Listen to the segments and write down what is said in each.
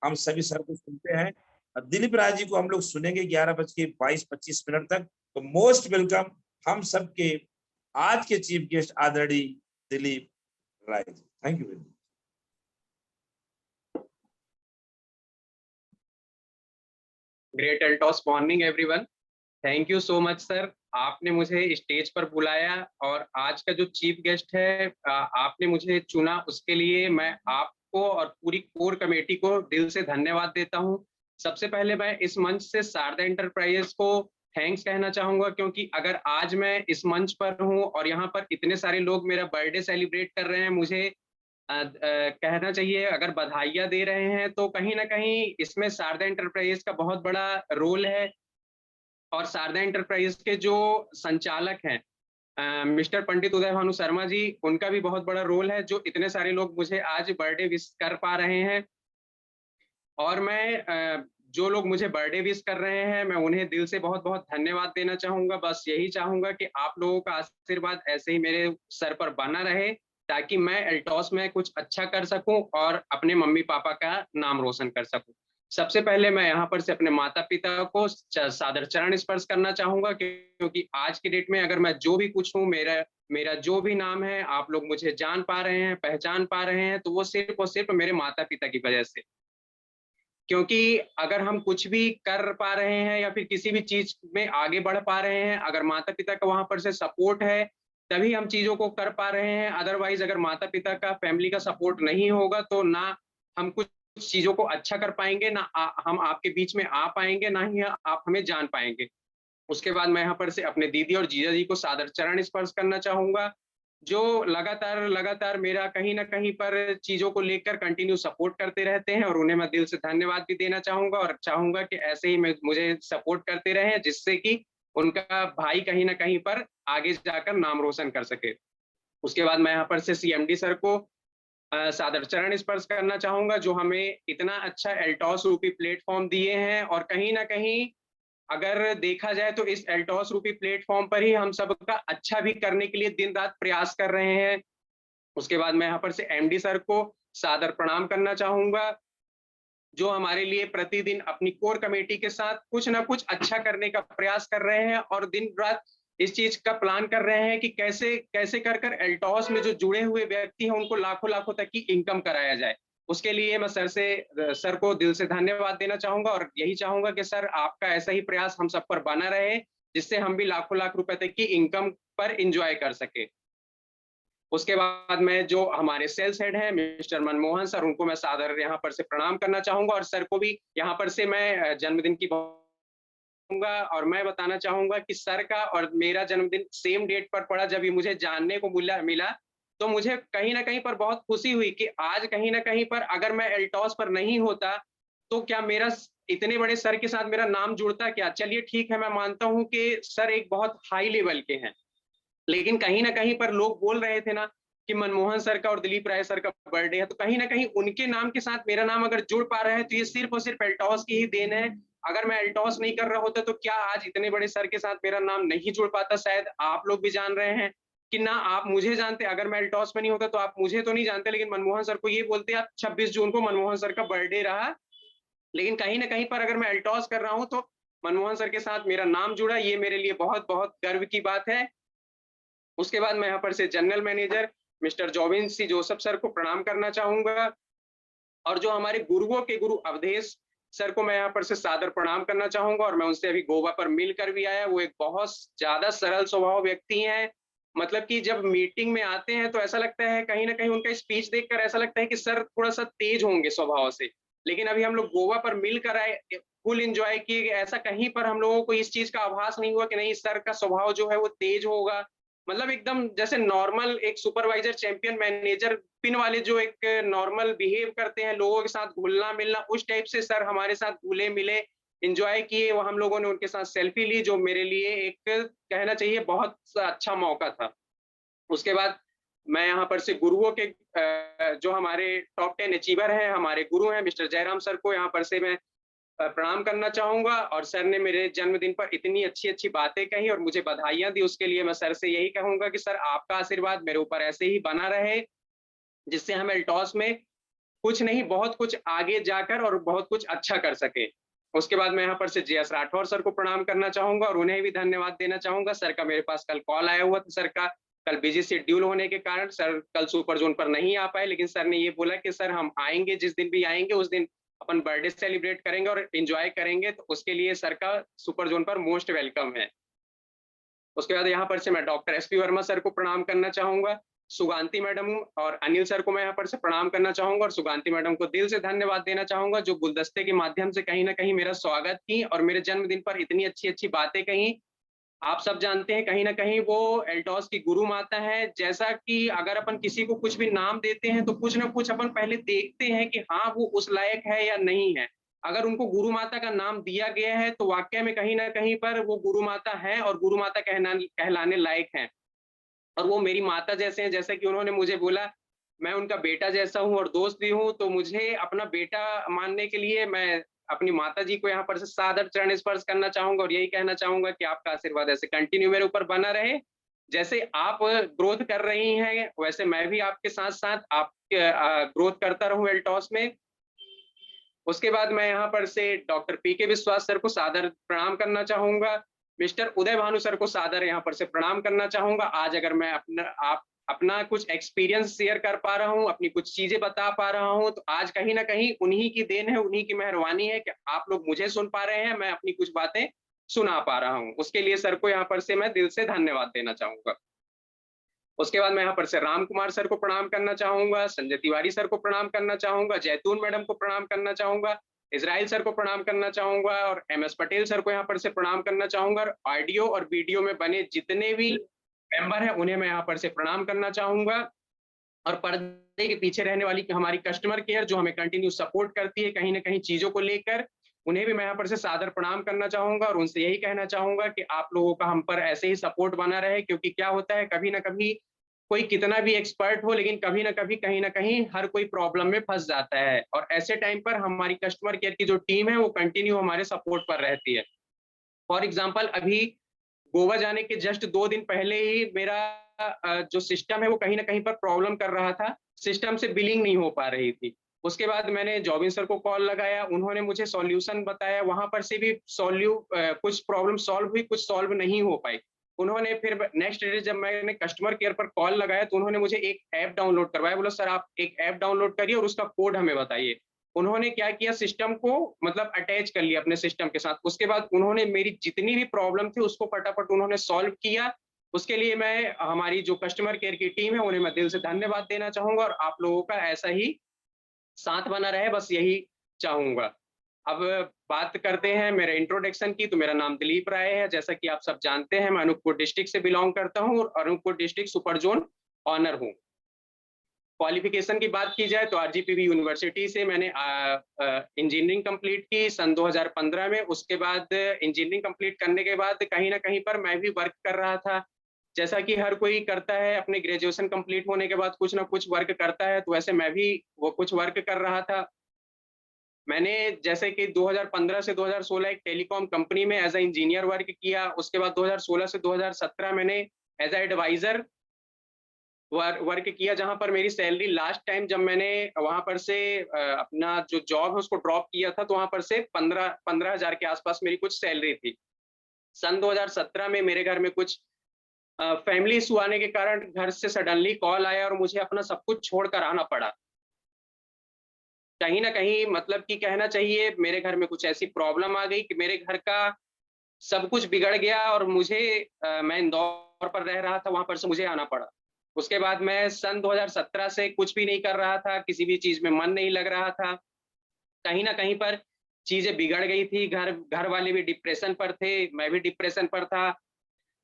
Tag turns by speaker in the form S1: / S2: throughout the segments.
S1: हम सभी सर को सुनते हैं। दिलीप राय जी को हम लोग सुनेंगे 11:22-25 तक। तो मोस्ट वेलकम हम सबके आज के चीफ गेस्ट आदरणीय Dilip Rai ji. Thank you very much.
S2: Great altos morning everyone. Thank you so much sir, आपने मुझे स्टेज पर बुलाया और आज का जो चीफ गेस्ट है आपने मुझे चुना, उसके लिए मैं आपको और पूरी कोर कमेटी को दिल से धन्यवाद देता हूं। सबसे पहले मैं इस मंच से शारदा एंटरप्राइजेस को थैंक्स कहना चाहूंगा, क्योंकि अगर आज मैं इस मंच पर हूं और यहाँ पर इतने सारे लोग मेरा बर्थडे सेलिब्रेट कर रहे हैं, मुझे कहना चाहिए अगर बधाइयां दे रहे हैं, तो कहीं ना कहीं इसमें शारदा एंटरप्राइजेस का बहुत बड़ा रोल है। और शारदा एंटरप्राइजेस के जो संचालक हैं मिस्टर पंडित उदय भानु शर्मा जी, उनका भी बहुत बड़ा रोल है, जो इतने सारे लोग मुझे आज बर्थडे विश कर पा रहे हैं। और मैं जो लोग मुझे बर्थडे विश कर रहे हैं, मैं उन्हें दिल से बहुत बहुत धन्यवाद देना चाहूंगा। बस यही चाहूंगा कि आप लोगों का आशीर्वाद ऐसे ही मेरे सर पर बना रहे, ताकि मैं एल्टॉस में कुछ अच्छा कर सकूं और अपने मम्मी पापा का नाम रोशन कर सकूं। सबसे पहले मैं यहाँ पर से अपने माता पिता को सादर चरण स्पर्श करना चाहूंगा, क्योंकि आज की डेट में अगर मैं जो भी कुछ हूँ, मेरा जो भी नाम है, आप लोग मुझे जान पा रहे हैं, पहचान पा रहे हैं, तो वो सिर्फ और सिर्फ मेरे माता पिता की वजह से। क्योंकि अगर हम कुछ भी कर पा रहे हैं या फिर किसी भी चीज में आगे बढ़ पा रहे हैं, अगर माता पिता का वहां पर से सपोर्ट है, तभी हम चीजों को कर पा रहे हैं। अदरवाइज अगर माता पिता का, फैमिली का सपोर्ट नहीं होगा, तो ना हम कुछ चीजों को अच्छा कर पाएंगे, ना हम आपके बीच में आ पाएंगे, ना ही आप हमें जान पाएंगे। उसके बाद मैं यहाँ पर से अपने दीदी और जीजा जी को सादर चरण स्पर्श करना चाहूंगा, जो लगातार लगातार मेरा कहीं ना कहीं पर चीजों को लेकर कंटिन्यू सपोर्ट करते रहते हैं, और उन्हें मैं दिल से धन्यवाद भी देना चाहूंगा और चाहूंगा कि ऐसे ही मुझे सपोर्ट करते रहें, जिससे कि उनका भाई कहीं ना कहीं पर आगे जाकर नाम रोशन कर सके। उसके बाद मैं यहाँ पर से सीएमडी सर को सादर चरण स्पर्श करना चाहूंगा, जो हमें इतना अच्छा एल्टॉस रूपी प्लेटफॉर्म दिए हैं, और कहीं ना कहीं अगर देखा जाए तो इस एल्टॉस रूपी प्लेटफॉर्म पर ही हम सबका अच्छा भी करने के लिए दिन रात प्रयास कर रहे हैं। उसके बाद मैं यहाँ पर से एमडी सर को सादर प्रणाम करना चाहूंगा, जो हमारे लिए प्रतिदिन अपनी कोर कमेटी के साथ कुछ ना कुछ अच्छा करने का प्रयास कर रहे हैं, और दिन रात इस चीज का प्लान कर रहे हैं कि कैसे कैसे कर कर एल्टॉस में जो जुड़े हुए व्यक्ति हैं, उनको लाखों लाखों तक की इनकम कराया जाए। उसके लिए मैं सर को दिल से धन्यवाद देना चाहूंगा, और यही चाहूंगा कि सर आपका ऐसा ही प्रयास हम सब पर बना रहे, जिससे हम भी लाखों लाख रुपए तक की इनकम पर इंजॉय कर सके। उसके बाद में जो हमारे सेल्स हेड हैं मिस्टर मनमोहन सर, उनको मैं सादर यहाँ पर से प्रणाम करना चाहूंगा, और सर को भी यहाँ पर से मैं जन्मदिन की और मैं बताना चाहूंगा कि सर का और मेरा जन्मदिन सेम डेट पर पड़ा। जब ये मुझे जानने को मिला तो मुझे कहीं ना कहीं पर बहुत खुशी हुई कि आज कहीं ना कहीं पर अगर मैं एल्टॉस पर नहीं होता, तो क्या मेरा इतने बड़े सर के साथ मेरा नाम जुड़ता क्या। चलिए ठीक है, मैं मानता हूं कि सर एक बहुत हाई लेवल के हैं, लेकिन कहीं ना कहीं पर लोग बोल रहे थे ना कि मनमोहन सर का और दिलीप राय सर का बर्थडे है, तो कहीं ना कहीं उनके नाम के साथ मेरा नाम अगर जुड़ पा रहा है, तो ये सिर्फ और सिर्फ एल्टॉस की ही देन है। अगर मैं एल्टॉस नहीं कर रहा होता, तो क्या आज इतने बड़े सर के साथ मेरा नाम नहीं जुड़ पाता। शायद आप लोग भी जान रहे हैं कि ना आप मुझे जानते, अगर मैं एल्टॉस में नहीं होता तो आप मुझे तो नहीं जानते, लेकिन मनमोहन सर को ये बोलते आप 26 जून को मनमोहन सर का बर्थडे रहा। लेकिन कहीं ना कहीं पर अगर मैं एल्टॉस कर रहा हूँ, तो मनमोहन सर के साथ मेरा नाम जुड़ा, ये मेरे लिए बहुत बहुत गर्व की बात है। उसके बाद मैं यहाँ पर से जनरल मैनेजर मिस्टर जोबिन सी जोसेफ सर को प्रणाम करना चाहूंगा, और जो हमारे गुरुओं के गुरु अवधेश सर को मैं यहाँ पर से सादर प्रणाम करना चाहूंगा, और मैं उनसे अभी गोवा पर मिलकर भी आया। वो एक बहुत ज्यादा सरल स्वभाव व्यक्ति हैं, मतलब कि जब मीटिंग में आते हैं तो ऐसा लगता है, कहीं ना कहीं उनका स्पीच देखकर ऐसा लगता है कि सर थोड़ा सा तेज होंगे स्वभाव से, लेकिन अभी हम लोग गोवा पर मिलकर आए, फुल एंजॉय किए। ऐसा कहीं पर हम लोगों को इस चीज का आभास नहीं हुआ कि नहीं सर का स्वभाव जो है वो तेज होगा। मतलब एकदम जैसे नॉर्मल एक सुपरवाइजर चैंपियन मैनेजर पिन वाले जो एक नॉर्मल बिहेव करते हैं, लोगों के साथ घुलना मिलना, उस टाइप से सर हमारे साथ घुले मिले, एंजॉय किए। वो हम लोगों ने उनके साथ सेल्फी ली, जो मेरे लिए एक कहना चाहिए बहुत अच्छा मौका था। उसके बाद मैं यहाँ पर से गुरुओं के जो हमारे टॉप 10 अचीवर हैं, हमारे गुरु हैं मिस्टर जयराम सर को यहाँ पर से मैं प्रणाम करना चाहूंगा। और सर ने मेरे जन्मदिन पर इतनी अच्छी अच्छी बातें कही और मुझे बधाइयां दी, उसके लिए मैं सर से यही कहूंगा कि सर आपका आशीर्वाद मेरे ऊपर ऐसे ही बना रहे, जिससे हम एल्टॉस में कुछ नहीं बहुत कुछ आगे जाकर और बहुत कुछ अच्छा कर सके। उसके बाद मैं यहाँ पर से JS राठौर सर को प्रणाम करना चाहूंगा और उन्हें भी धन्यवाद देना चाहूंगा। सर का मेरे पास कल कॉल आया हुआ था, सर का कल बिजी शेड्यूल होने के कारण सर कल सुपर जोन पर नहीं आ पाए, लेकिन सर ने ये बोला कि सर हम आएंगे, जिस दिन भी आएंगे उस दिन अपन बर्थडे सेलिब्रेट करेंगे और एंजॉय करेंगे, तो उसके लिए सर का सुपर जोन पर मोस्ट वेलकम है। उसके बाद यहाँ पर से मैं डॉक्टर SP वर्मा सर को प्रणाम करना चाहूंगा, सुगांती मैडम और अनिल सर को मैं यहाँ पर से प्रणाम करना चाहूंगा और सुगांती मैडम को दिल से धन्यवाद देना चाहूंगा, जो गुलदस्ते के माध्यम से कहीं ना कहीं मेरा स्वागत की और मेरे जन्मदिन पर इतनी अच्छी अच्छी बातें कही। आप सब जानते हैं कहीं ना कहीं वो एल्टॉस की गुरु माता है। जैसा कि अगर अपन किसी को कुछ भी नाम देते हैं तो कुछ ना कुछ अपन पहले देखते हैं कि हाँ वो उस लायक है या नहीं है। अगर उनको गुरु माता का नाम दिया गया है तो वाकई में कहीं ना कहीं पर वो गुरु माता है और गुरु माता कहलाने लायक है। और वो मेरी माता जैसे हैं, जैसे कि उन्होंने मुझे बोला मैं उनका बेटा जैसा हूँ और दोस्त भी हूँ, तो मुझे अपना बेटा मानने के लिए मैं अपनी माता जी को यहाँ पर से सादर चरण स्पर्श करना चाहूंगा और यही कहना चाहूंगा कि आपका आशीर्वाद ऐसे कंटिन्यू मेरे ऊपर बना रहे। जैसे आप ग्रोथ कर रही हैं वैसे मैं भी आपके साथ साथ आपके ग्रोथ करता रहूं एल्टॉस में। उसके बाद मैं यहाँ पर से डॉक्टर PK विश्वास सर को सादर प्रणाम करना चाहूंगा, मिस्टर उदय भानु सर को सादर यहाँ पर से प्रणाम करना चाहूंगा। आज अगर मैं अपना कुछ एक्सपीरियंस शेयर कर पा रहा हूँ, अपनी कुछ चीजें बता पा रहा हूँ, तो आज कहीं ना कहीं उन्हीं की देन है, उन्हीं की मेहरबानी है कि आप लोग मुझे सुन पा रहे हैं, मैं अपनी कुछ बातें सुना पा रहा हूँ। उसके लिए सर को यहाँ पर से मैं दिल से धन्यवाद देना चाहूंगा। उसके बाद मैं यहाँ पर से राम कुमार सर को प्रणाम करना चाहूंगा, संजय तिवारी सर को प्रणाम करना चाहूंगा, जैतून मैडम को प्रणाम करना चाहूंगा, इजराइल सर को प्रणाम करना चाहूंगा और MS पटेल सर को यहाँ पर से प्रणाम करना चाहूंगा। ऑडियो और वीडियो में बने जितने भी मेंबर हैं उन्हें मैं यहाँ पर से प्रणाम करना चाहूंगा और पर्दे के पीछे रहने वाली हमारी कस्टमर केयर जो हमें कंटिन्यू सपोर्ट करती है कहीं ना कहीं चीजों को लेकर, उन्हें भी मैं यहाँ पर से सादर प्रणाम करना चाहूंगा और उनसे यही कहना चाहूंगा कि आप लोगों का हम पर ऐसे ही सपोर्ट बना रहे, क्योंकि क्या होता है कभी ना कभी कोई कितना भी एक्सपर्ट हो लेकिन कभी ना कभी कहीं ना कहीं हर कोई प्रॉब्लम में फंस जाता है और ऐसे टाइम पर हमारी कस्टमर केयर की जो टीम है वो कंटिन्यू हमारे सपोर्ट पर रहती है। फॉर एग्जाम्पल अभी गोवा जाने के जस्ट 2 दिन पहले ही मेरा जो सिस्टम है वो कहीं ना कहीं पर प्रॉब्लम कर रहा था, सिस्टम से बिलिंग नहीं हो पा रही थी। उसके बाद मैंने जॉबिन सर को कॉल लगाया, उन्होंने मुझे सॉल्यूशन बताया, वहां पर से भी कुछ प्रॉब्लम सॉल्व हुई, कुछ सॉल्व नहीं हो पाई। उन्होंने फिर नेक्स्ट डे जब मैंने कस्टमर केयर पर कॉल लगाया तो उन्होंने मुझे एक ऐप डाउनलोड करवाया, बोला सर आप एक ऐप डाउनलोड करिए और उसका कोड हमें बताइए। उन्होंने क्या किया, सिस्टम को मतलब अटैच कर लिया अपने सिस्टम के साथ। उसके बाद उन्होंने मेरी जितनी भी प्रॉब्लम थी उसको फटाफट उन्होंने सॉल्व किया। उसके लिए मैं हमारी जो कस्टमर केयर की टीम है उन्हें मैं दिल से धन्यवाद देना चाहूंगा और आप लोगों का ऐसा ही साथ बना रहे, बस यही चाहूंगा। अब बात करते हैं मेरे इंट्रोडक्शन की, तो मेरा नाम दिलीप राय है। जैसा कि आप सब जानते हैं मैं अनूपपुर डिस्ट्रिक्ट से बिलोंग करता हूँ और Anuppur district super zone owner हूँ। क्वालिफिकेशन की बात की जाए तो RGPV यूनिवर्सिटी से मैंने इंजीनियरिंग कंप्लीट की सन 2015 में। उसके बाद इंजीनियरिंग कंप्लीट करने के बाद कहीं ना कहीं पर मैं भी वर्क कर रहा था, जैसा कि हर कोई करता है अपने ग्रेजुएशन कंप्लीट होने के बाद कुछ ना कुछ वर्क करता है, तो वैसे मैं भी वो कुछ वर्क कर रहा था। मैंने जैसे कि 2015 से 2016 एक टेलीकॉम कंपनी में एज अ इंजीनियर वर्क किया। उसके बाद 2016 से 2017 मैंने एज अ एडवाइजर वर्क किया, जहां पर मेरी सैलरी लास्ट टाइम जब मैंने वहां पर से अपना जो जॉब है उसको ड्रॉप किया था तो वहां पर से 15,000 के आसपास मेरी कुछ सैलरी थी। सन 2017 में मेरे घर में कुछ फैमिली इशू आने के कारण घर से सडनली कॉल आया और मुझे अपना सब कुछ छोड़कर आना पड़ा। कहीं ना कहीं मतलब कि कहना चाहिए मेरे घर में कुछ ऐसी प्रॉब्लम आ गई कि मेरे घर का सब कुछ बिगड़ गया और मुझे मैं इंदौर पर रह रहा था, वहां पर से मुझे आना पड़ा। उसके बाद मैं सन 2017 से कुछ भी नहीं कर रहा था, किसी भी चीज में मन नहीं लग रहा था। कहीं ना कहीं पर चीजें बिगड़ गई थी, घर वाले भी डिप्रेशन पर थे, मैं भी डिप्रेशन पर था,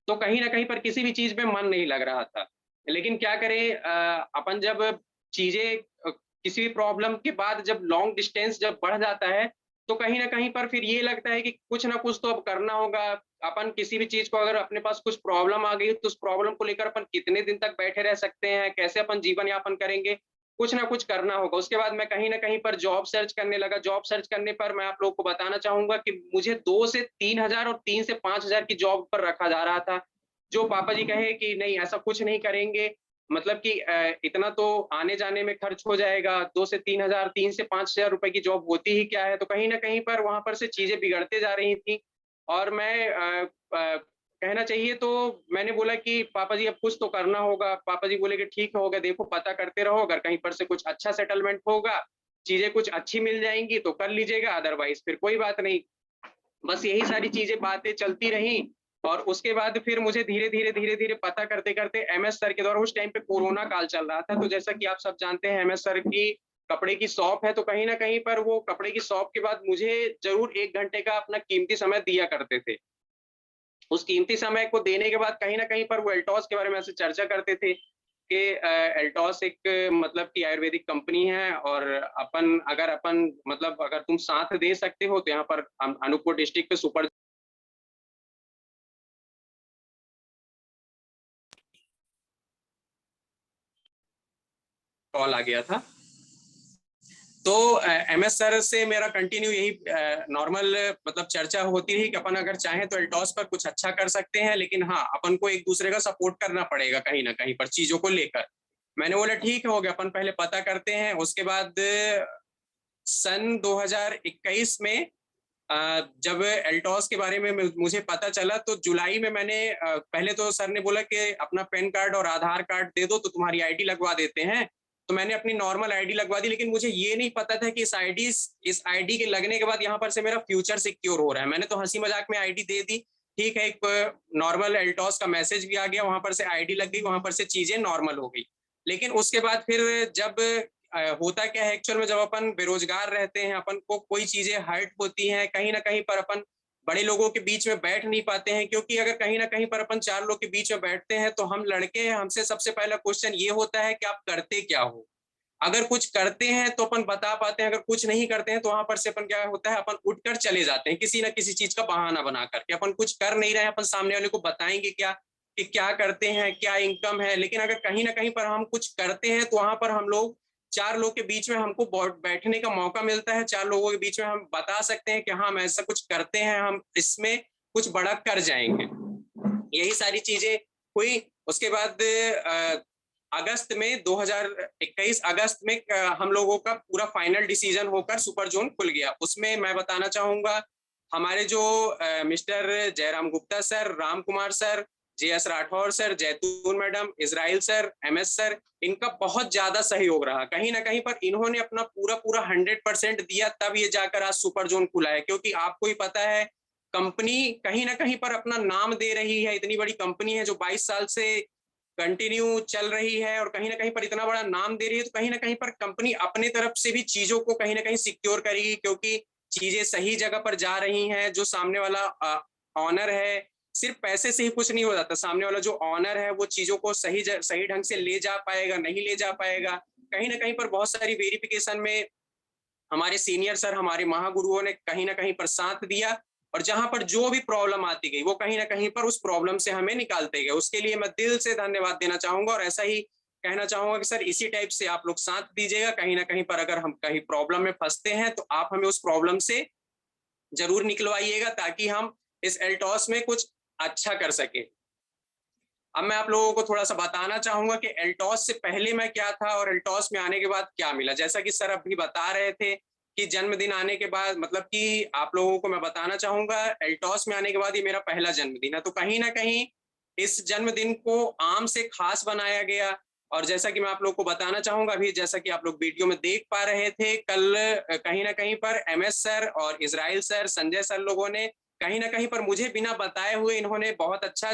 S2: तो कहीं ना कहीं पर किसी भी चीज में मन नहीं लग रहा था। लेकिन क्या करें, अपन जब चीजें किसी भी प्रॉब्लम के बाद जब लॉन्ग डिस्टेंस जब बढ़ जाता है तो कहीं ना कहीं पर फिर ये लगता है कि कुछ ना कुछ तो अब करना होगा। अपन किसी भी चीज को अगर अपने पास कुछ प्रॉब्लम आ गई तो उस प्रॉब्लम को लेकर अपन कितने दिन तक बैठे रह सकते हैं, कैसे अपन जीवन यापन करेंगे, कुछ ना कुछ करना होगा। उसके बाद मैं कहीं ना कहीं पर जॉब सर्च करने लगा। जॉब सर्च करने पर मैं आप लोगों को बताना चाहूंगा कि मुझे 2 से 3,000 और 3 से 5,000 की जॉब पर रखा जा रहा था। जो पापा जी कहे कि नहीं ऐसा कुछ नहीं करेंगे, मतलब कि इतना तो आने जाने में खर्च हो जाएगा, 2 से 3 हज़ार, 3 से 5,000 रुपए की जॉब होती ही क्या है? तो कहीं न कहीं पर वहाँ पर से चीज़ें बिगड़ते जा रही थी और मैं कहना चाहिए तो मैंने बोला कि पापा जी अब कुछ तो करना होगा। पापा जी बोले कि ठीक होगा, देखो पता करते रहो, अगर कहीं पर से कुछ अच्छा सेटलमेंट होगा, चीज़ें कुछ अच्छी मिल जाएँगी तो कर लीजिएगा, अदरवाइज़ फिर कोई बात नहीं। बस यही सारी चीज़ें बातें चलती रहीं और उसके बाद फिर मुझे धीरे-धीरे पता करते-करते एमएस सर के द्वारा उस टाइम पे कोरोना काल चल रहा था, तो जैसा कि आप सब जानते हैं एमएस सर की कपड़े की शॉप है, तो कहीं न कहीं पर वो कपड़े की शॉप के बाद मुझे ज़रूर 1 घंटे का अपना कीमती समय दिया करते थे। उस कीमती समय को देने के बाद कहीं न कहीं पर वो एल्टॉस के बारे में ऐसे चर्चा करते थे कि एल्टॉस एक मतलब कि आयुर्वेदिक कंपनी है और अपन मतलब अगर तुम साथ दे सकते हो तो यहाँ पर अनूपपुर डिस्ट्रिक्ट पे सुपर कॉल आ गया था। तो एमएस सर से मेरा कंटिन्यू यही नॉर्मल मतलब चर्चा होती रही कि अपन अगर चाहें तो एल्टॉस पर कुछ अच्छा कर सकते हैं, लेकिन हाँ, अपन को एक दूसरे का सपोर्ट करना पड़ेगा कहीं ना कहीं पर चीजों को लेकर। मैंने बोला ठीक हो गया, अपन पहले पता करते हैं। उसके बाद सन 2021 में जब एल्टॉस के बारे में मुझे पता चला तो जुलाई में मैंने पहले तो सर ने बोला कि अपना पैन कार्ड और आधार कार्ड दे दो तो तुम्हारी आईडी लगवा देते हैं। तो मैंने अपनी नॉर्मल आईडी लगवा दी, लेकिन मुझे ये नहीं पता था कि इस आईडी के लगने के बाद यहाँ पर से मेरा फ्यूचर सिक्योर हो रहा है। मैंने तो हंसी मजाक में आईडी दे दी, ठीक है, एक नॉर्मल एल्टॉस का मैसेज भी आ गया, वहां पर से आईडी लग गई, वहां पर से चीजें नॉर्मल हो गई। लेकिन उसके बाद फिर जब होता क्या है एक्चुअल में, जब अपन बेरोजगार रहते हैं, अपन को कोई चीजें हर्ट होती हैं, कहीं ना कहीं पर अपन बड़े लोगों के बीच में बैठ नहीं पाते हैं, क्योंकि अगर कहीं ना कहीं पर अपन 4 लोग के बीच में बैठते हैं तो हम लड़के हैं, हमसे सबसे पहला क्वेश्चन ये होता है कि आप करते क्या हो। अगर कुछ करते हैं तो अपन बता पाते हैं, अगर कुछ नहीं करते हैं तो वहां पर से अपन क्या होता है, अपन उठकर चले जाते हैं किसी ना किसी चीज का बहाना बना करके। अपन कुछ कर नहीं रहे हैं, अपन सामने वाले को बताएंगे क्या कि क्या करते हैं, क्या इनकम है। लेकिन अगर कहीं ना कहीं पर हम कुछ करते हैं तो वहां पर हम लोग 4 लोग के बीच में हमको बैठने का मौका मिलता है, 4 लोगों के बीच में हम बता सकते हैं कि हाँ हम ऐसा कुछ करते हैं, हम इसमें कुछ बड़ा कर जाएंगे। यही सारी चीजें हुई। उसके बाद अगस्त में 2021 अगस्त में हम लोगों का पूरा फाइनल डिसीजन होकर सुपर जोन खुल गया। उसमें मैं बताना चाहूंगा हमारे जो mister Jairam Gupta sir, Ram Kumar sir, JS Rathore sir, Zaitoon madam, Israel sir, MS sir, इनका बहुत ज्यादा सहयोग रहा। कहीं ना कहीं पर इन्होंने अपना पूरा पूरा 100% दिया, तब ये जाकर आज सुपर जोन खुला है। क्योंकि आपको ही पता है कंपनी कहीं ना कहीं पर अपना नाम दे रही है, इतनी बड़ी कंपनी है जो 22 साल से कंटिन्यू चल रही है और कहीं ना कहीं पर इतना बड़ा नाम दे रही है, तो कहीं ना कहीं पर कंपनी अपने तरफ से भी चीजों को कहीं ना कहीं सिक्योर करेगी, क्योंकि चीजें सही जगह पर जा रही हैं। जो सामने वाला ऑनर है, सिर्फ पैसे से ही कुछ नहीं हो जाता, सामने वाला जो ऑनर है वो चीजों को सही ढंग से ले जा पाएगा, नहीं ले जा पाएगा। कहीं ना कहीं पर बहुत सारी वेरिफिकेशन में हमारे सीनियर सर, हमारे महागुरुओं ने कहीं ना कहीं पर साथ दिया और जहां पर जो भी प्रॉब्लम आती गई वो कहीं ना कहीं पर उस प्रॉब्लम से हमें निकालते गए। उसके लिए मैं दिल से धन्यवाद देना चाहूंगा और ऐसा ही कहना चाहूंगा कि सर इसी टाइप से आप लोग साथ दीजिएगा। कहीं ना कहीं पर अगर हम कहीं प्रॉब्लम में फंसते हैं तो आप हमें उस प्रॉब्लम से जरूर निकलवाइएगा, ताकि हम इस एल्टॉस में कुछ अच्छा कर सके। अब मैं आप लोगों को थोड़ा सा बताना चाहूंगा कि एल्टॉस से पहले मैं क्या था और एल्टॉस में आने के बाद क्या मिला। जैसा कि सर अभी बता रहे थे कि जन्मदिन आने के बाद, मतलब कि आप लोगों को मैं बताना चाहूंगा एल्टॉस में आने के बाद ये मेरा पहला जन्मदिन है, तो कहीं ना कहीं इस जन्मदिन को आम से खास बनाया गया। और जैसा कि मैं आप लोग को बताना चाहूंगा, अभी जैसा कि आप लोग वीडियो में देख पा रहे थे, कल कहीं ना कहीं पर MS सर और इजराइल सर, संजय सर लोगों ने कहीं ना कहीं पर मुझे बिना बताए हुए इन्होंने बहुत अच्छा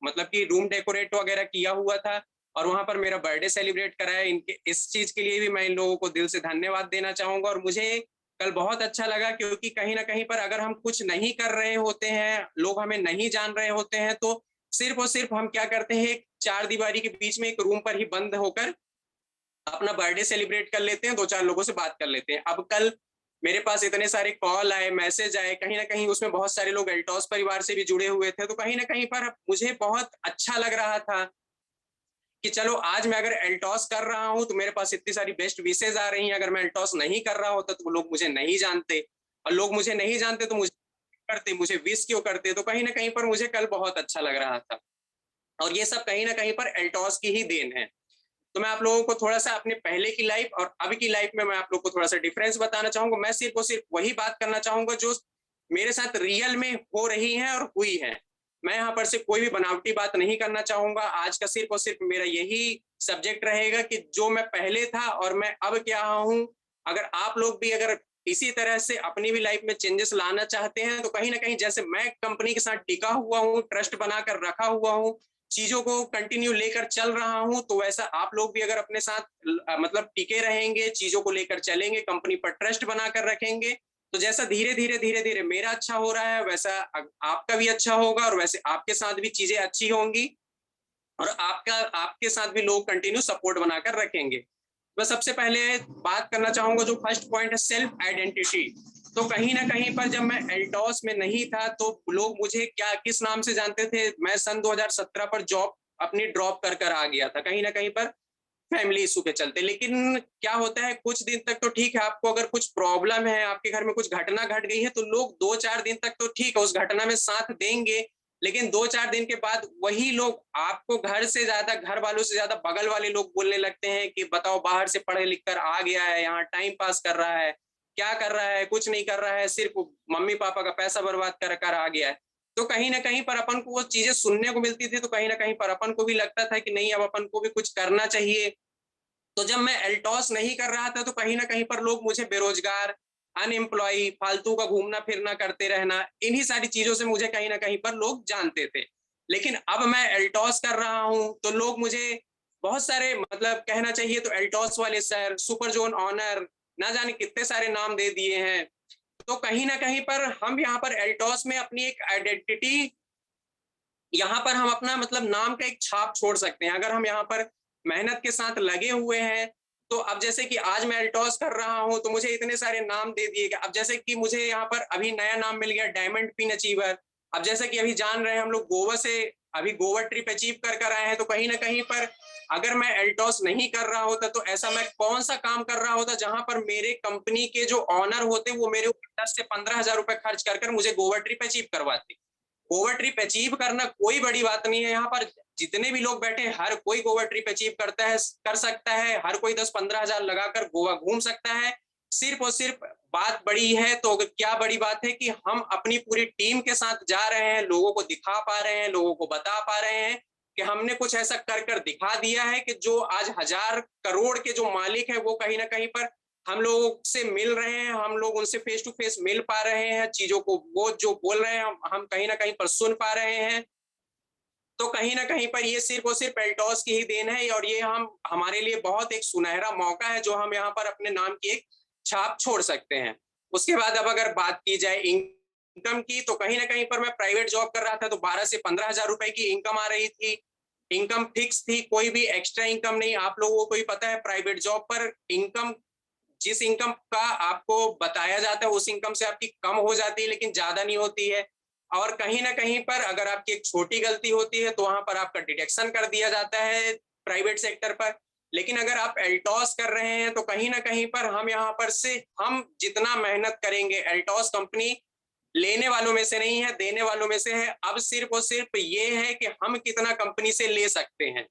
S2: मतलब कि रूम डेकोरेट वगैरह किया हुआ था और वहां पर मेरा बर्थडे सेलिब्रेट कराया। इनके इस चीज के लिए भी मैं इन लोगों को दिल से धन्यवाद देना चाहूंगा। और मुझे कल बहुत अच्छा लगा, क्योंकि कहीं ना कहीं पर अगर हम कुछ नहीं कर रहे होते हैं, लोग हमें नहीं जान रहे होते हैं, तो सिर्फ और सिर्फ हम क्या करते हैं, एक 4 दीवारी के बीच में एक रूम पर ही बंद होकर अपना बर्थडे सेलिब्रेट कर लेते हैं, 2-4 लोगों से बात कर लेते हैं। अब कल मेरे पास इतने सारे कॉल आए, मैसेज आए, कहीं ना कहीं उसमें बहुत सारे लोग एल्टॉस परिवार से भी जुड़े हुए थे, तो कहीं ना कहीं पर मुझे बहुत अच्छा लग रहा था कि चलो आज मैं अगर एल्टॉस कर रहा हूं तो मेरे पास इतनी सारी बेस्ट विशेज आ रही हैं। अगर मैं एल्टॉस नहीं कर रहा होता तो लोग मुझे नहीं जानते, और लोग मुझे नहीं जानते तो मुझे करते, मुझे विश क्यों करते। तो कहीं ना कहीं पर मुझे कल बहुत अच्छा लग रहा था। और ये सब कहीं ना कहीं पर एल्टॉस की ही देन है। तो मैं आप लोगों को थोड़ा सा अपने पहले की लाइफ और अभी की लाइफ में मैं आप लोग को थोड़ा सा डिफरेंस बताना चाहूंगा। मैं सिर्फ और सिर्फ वही बात करना चाहूंगा जो मेरे साथ रियल में हो रही है और हुई है। मैं यहाँ पर से कोई भी बनावटी बात नहीं करना चाहूंगा। आज का सिर्फ और सिर्फ मेरा यही सब्जेक्ट रहेगा कि जो मैं पहले था और मैं अब क्या हूँ। अगर आप लोग भी अगर इसी तरह से अपनी भी लाइफ में चेंजेस लाना चाहते हैं तो कहीं ना कहीं जैसे मैं कंपनी के साथ टिका हुआ हूँ, ट्रस्ट बनाकर रखा हुआ हूँ, चीजों को कंटिन्यू लेकर चल रहा हूं, तो वैसा आप लोग भी अगर अपने साथ मतलब टिके रहेंगे, चीजों को लेकर चलेंगे, कंपनी पर ट्रस्ट बनाकर रखेंगे, तो जैसा धीरे धीरे धीरे धीरे मेरा अच्छा हो रहा है वैसा आपका भी अच्छा होगा और वैसे आपके साथ भी चीजें अच्छी होंगी और आपके साथ भी लोग कंटिन्यू सपोर्ट बनाकर रखेंगे। मैं सबसे पहले बात करना चाहूंगा जो फर्स्ट पॉइंट है सेल्फ आइडेंटिटी। तो कहीं ना कहीं पर जब मैं एल्टॉस में नहीं था तो लोग मुझे क्या किस नाम से जानते थे। मैं सन 2017 पर जॉब अपनी ड्रॉप कर आ गया था कहीं ना कहीं पर फैमिली इशू के चलते। लेकिन क्या होता है कुछ दिन तक तो ठीक है, आपको अगर कुछ प्रॉब्लम है, आपके घर में कुछ घटना घट गई है तो लोग 2-4 दिन तक तो ठीक है उस घटना में साथ देंगे। लेकिन 2-4 दिन के बाद वही लोग आपको घर से ज्यादा, घर वालों से ज्यादा बगल वाले लोग बोलने लगते हैं कि बताओ बाहर से पढ़ लिख कर आ गया है, यहाँ टाइम पास कर रहा है, क्या कर रहा है, कुछ नहीं कर रहा है, सिर्फ मम्मी पापा का पैसा बर्बाद कर आ गया है। तो कहीं ना कहीं पर अपन को वो चीजें सुनने को मिलती थी तो कहीं ना कहीं पर अपन को भी लगता था कि नहीं अब अपन को भी कुछ करना चाहिए। तो जब मैं एल्टॉस नहीं कर रहा था तो कहीं ना कहीं पर लोग मुझे बेरोजगार, अनएम्प्लॉय, फालतू का घूमना फिरना करते रहना, इन्हीं सारी चीजों से मुझे कहीं ना कहीं पर लोग जानते थे। लेकिन अब मैं एल्टॉस कर रहा हूं तो लोग मुझे बहुत सारे मतलब कहना चाहिए तो एल्टॉस वाले सर, सुपर जोन ऑनर, ना जाने कितने सारे नाम दे दिए हैं। तो कहीं ना कहीं पर हम यहाँ पर एल्टॉस में अपनी एक आइडेंटिटी, यहाँ पर हम अपना मतलब नाम का एक छाप छोड़ सकते हैं अगर हम यहाँ पर मेहनत के साथ लगे हुए हैं। तो अब जैसे कि आज मैं एल्टॉस कर रहा हूं तो मुझे इतने सारे नाम दे दिए गए। अब जैसे कि मुझे यहाँ पर अभी नया नाम मिल गया डायमंड पिन अचीवर। अब जैसे कि अभी जान रहे हैं हम लोग गोवा से अभी गोवा ट्रिप अचीव कर आए हैं। तो कहीं ना कहीं पर अगर मैं एल्टॉस नहीं कर रहा होता तो ऐसा मैं कौन सा काम कर रहा होता जहां पर मेरे कंपनी के जो ऑनर होते वो मेरे ऊपर 10 से 15 हजार रुपए खर्च कर मुझे गोवा ट्रिप अचीव करवाते। गोवा ट्रिप अचीव करना कोई बड़ी बात नहीं है। यहाँ पर जितने भी लोग बैठे हैं हर कोई गोवा ट्रिप अचीव करता है, कर सकता है। हर कोई 10-15 हजार लगाकर गोवा घूम सकता है। सिर्फ और सिर्फ बात बड़ी है तो क्या बड़ी बात है कि हम अपनी पूरी टीम के साथ जा रहे हैं, लोगों को दिखा पा रहे हैं, लोगों को बता पा रहे हैं कि हमने कुछ ऐसा कर दिखा दिया है कि जो आज 1000 करोड़ के जो मालिक है वो कहीं ना कहीं पर हम लोग से मिल रहे हैं, हम लोग उनसे फेस टू फेस मिल पा रहे हैं, चीजों को वो जो बोल रहे हैं हम कहीं ना कहीं पर सुन पा रहे हैं। तो कहीं ना कहीं पर ये सिर्फ और सिर्फ एल्टॉस की ही देन है और ये हम हमारे लिए बहुत एक सुनहरा मौका है जो हम यहाँ पर अपने नाम की एक छाप छोड़ सकते हैं। उसके बाद अब अगर बात की जाए इनकम की तो कहीं ना कहीं पर मैं प्राइवेट जॉब कर रहा था तो 12 से 15 हजार रुपए की इनकम आ रही थी। इनकम फिक्स थी, कोई भी एक्स्ट्रा इनकम नहीं। आप लोगों को ही पता है प्राइवेट जॉब पर इनकम जिस इनकम का आपको बताया जाता है उस इनकम से आपकी कम हो जाती है लेकिन ज्यादा नहीं होती है। और कहीं ना कहीं पर अगर आपकी एक छोटी गलती होती है तो वहां पर आपका डिडक्शन कर दिया जाता है प्राइवेट सेक्टर पर। लेकिन अगर आप एल्टॉस कर रहे हैं तो कहीं ना कहीं पर हम यहाँ पर से हम जितना मेहनत करेंगे, एल्टॉस कंपनी लेने वालों में से नहीं है, देने वालों में से है। अब सिर्फ और सिर्फ ये है कि हम कितना कंपनी से ले सकते हैं।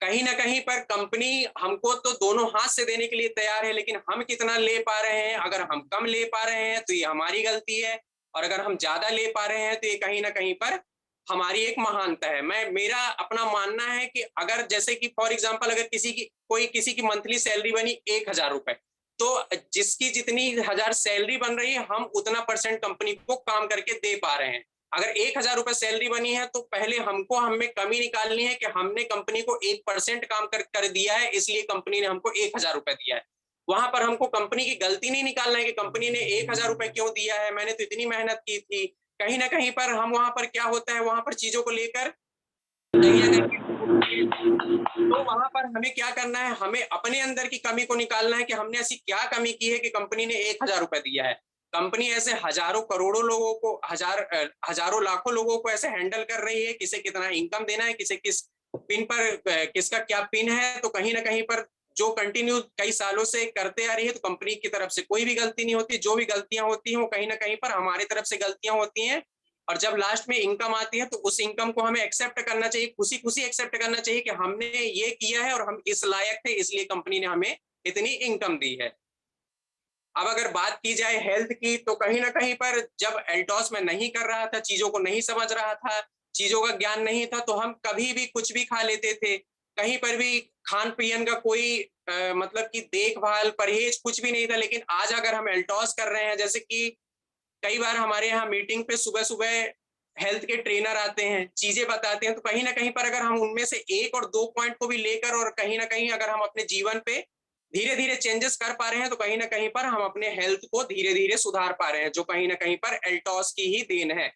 S2: कहीं ना कहीं पर कंपनी हमको तो दोनों हाथ से देने के लिए तैयार है लेकिन हम कितना ले पा रहे हैं। अगर हम कम ले पा रहे हैं तो ये हमारी गलती है और अगर हम ज्यादा ले पा रहे हैं तो ये कहीं ना कहीं पर हमारी एक महानता है। मैं मेरा अपना मानना है कि अगर जैसे कि फॉर एग्जांपल अगर किसी की मंथली सैलरी बनी 1000 रुपए तो जिसकी जितनी 1000 सैलरी बन रही है हम उतना परसेंट कंपनी को काम करके दे पा रहे हैं। अगर 1000 रुपए सैलरी बनी है तो पहले हमको हमें कमी निकालनी है कि हमने कंपनी को 1% काम कर दिया है इसलिए कंपनी ने हमको 1000 रुपए दिया है। वहां पर हमको कंपनी की गलती नहीं निकालना है कि कंपनी ने 1000 रुपए क्यों दिया है, मैंने तो इतनी मेहनत की थी। कहीं ना कहीं पर हम वहां पर क्या होता है वहां पर चीजों को लेकर कहीं ना कहीं तो वहां पर हमें क्या करना है, हमें अपने अंदर की कमी को निकालना है कि हमने ऐसी क्या कमी की है कि कंपनी ने 1000 रुपए दिया है। कंपनी ऐसे हजारों करोड़ों लोगों को हजारों लाखों लोगों को ऐसे हैंडल कर रही है, किसे कितना इनकम देना है, किसे किस पिन पर किसका क्या पिन है। तो कहीं ना कहीं पर जो कंटिन्यू कई सालों से करते आ रही है तो कंपनी की तरफ से कोई भी गलती नहीं होती। जो भी गलतियां होती हैं वो कहीं ना कहीं पर हमारी तरफ से गलतियां होती हैं और जब लास्ट में इनकम आती है तो उस इनकम को हमें एक्सेप्ट करना चाहिए, खुशी खुशी एक्सेप्ट करना चाहिए कि हमने ये किया है और हम इस लायक थे, इसलिए कंपनी ने हमें इतनी इनकम दी है। अब अगर बात की जाए हेल्थ की, तो कहीं ना कहीं पर जब एल्टॉस में नहीं कर रहा था, चीजों को नहीं समझ रहा था, चीजों का ज्ञान नहीं था, तो हम कभी भी कुछ भी खा लेते थे, कहीं पर भी खान पियन का कोई मतलब कि देखभाल परहेज कुछ भी नहीं था। लेकिन आज अगर हम एल्टॉस कर रहे हैं, जैसे कि कई बार हमारे यहाँ मीटिंग पे सुबह सुबह हेल्थ के ट्रेनर आते हैं, चीजें बताते हैं, तो कहीं ना कहीं पर अगर हम उनमें से एक और दो पॉइंट को भी लेकर और कहीं ना कहीं अगर हम अपने जीवन पे धीरे धीरे चेंजेस कर पा रहे हैं, तो कहीं ना कहीं पर हम अपने हेल्थ को धीरे धीरे सुधार पा रहे हैं, जो कहीं ना कहीं पर एल्टॉस की ही देन है।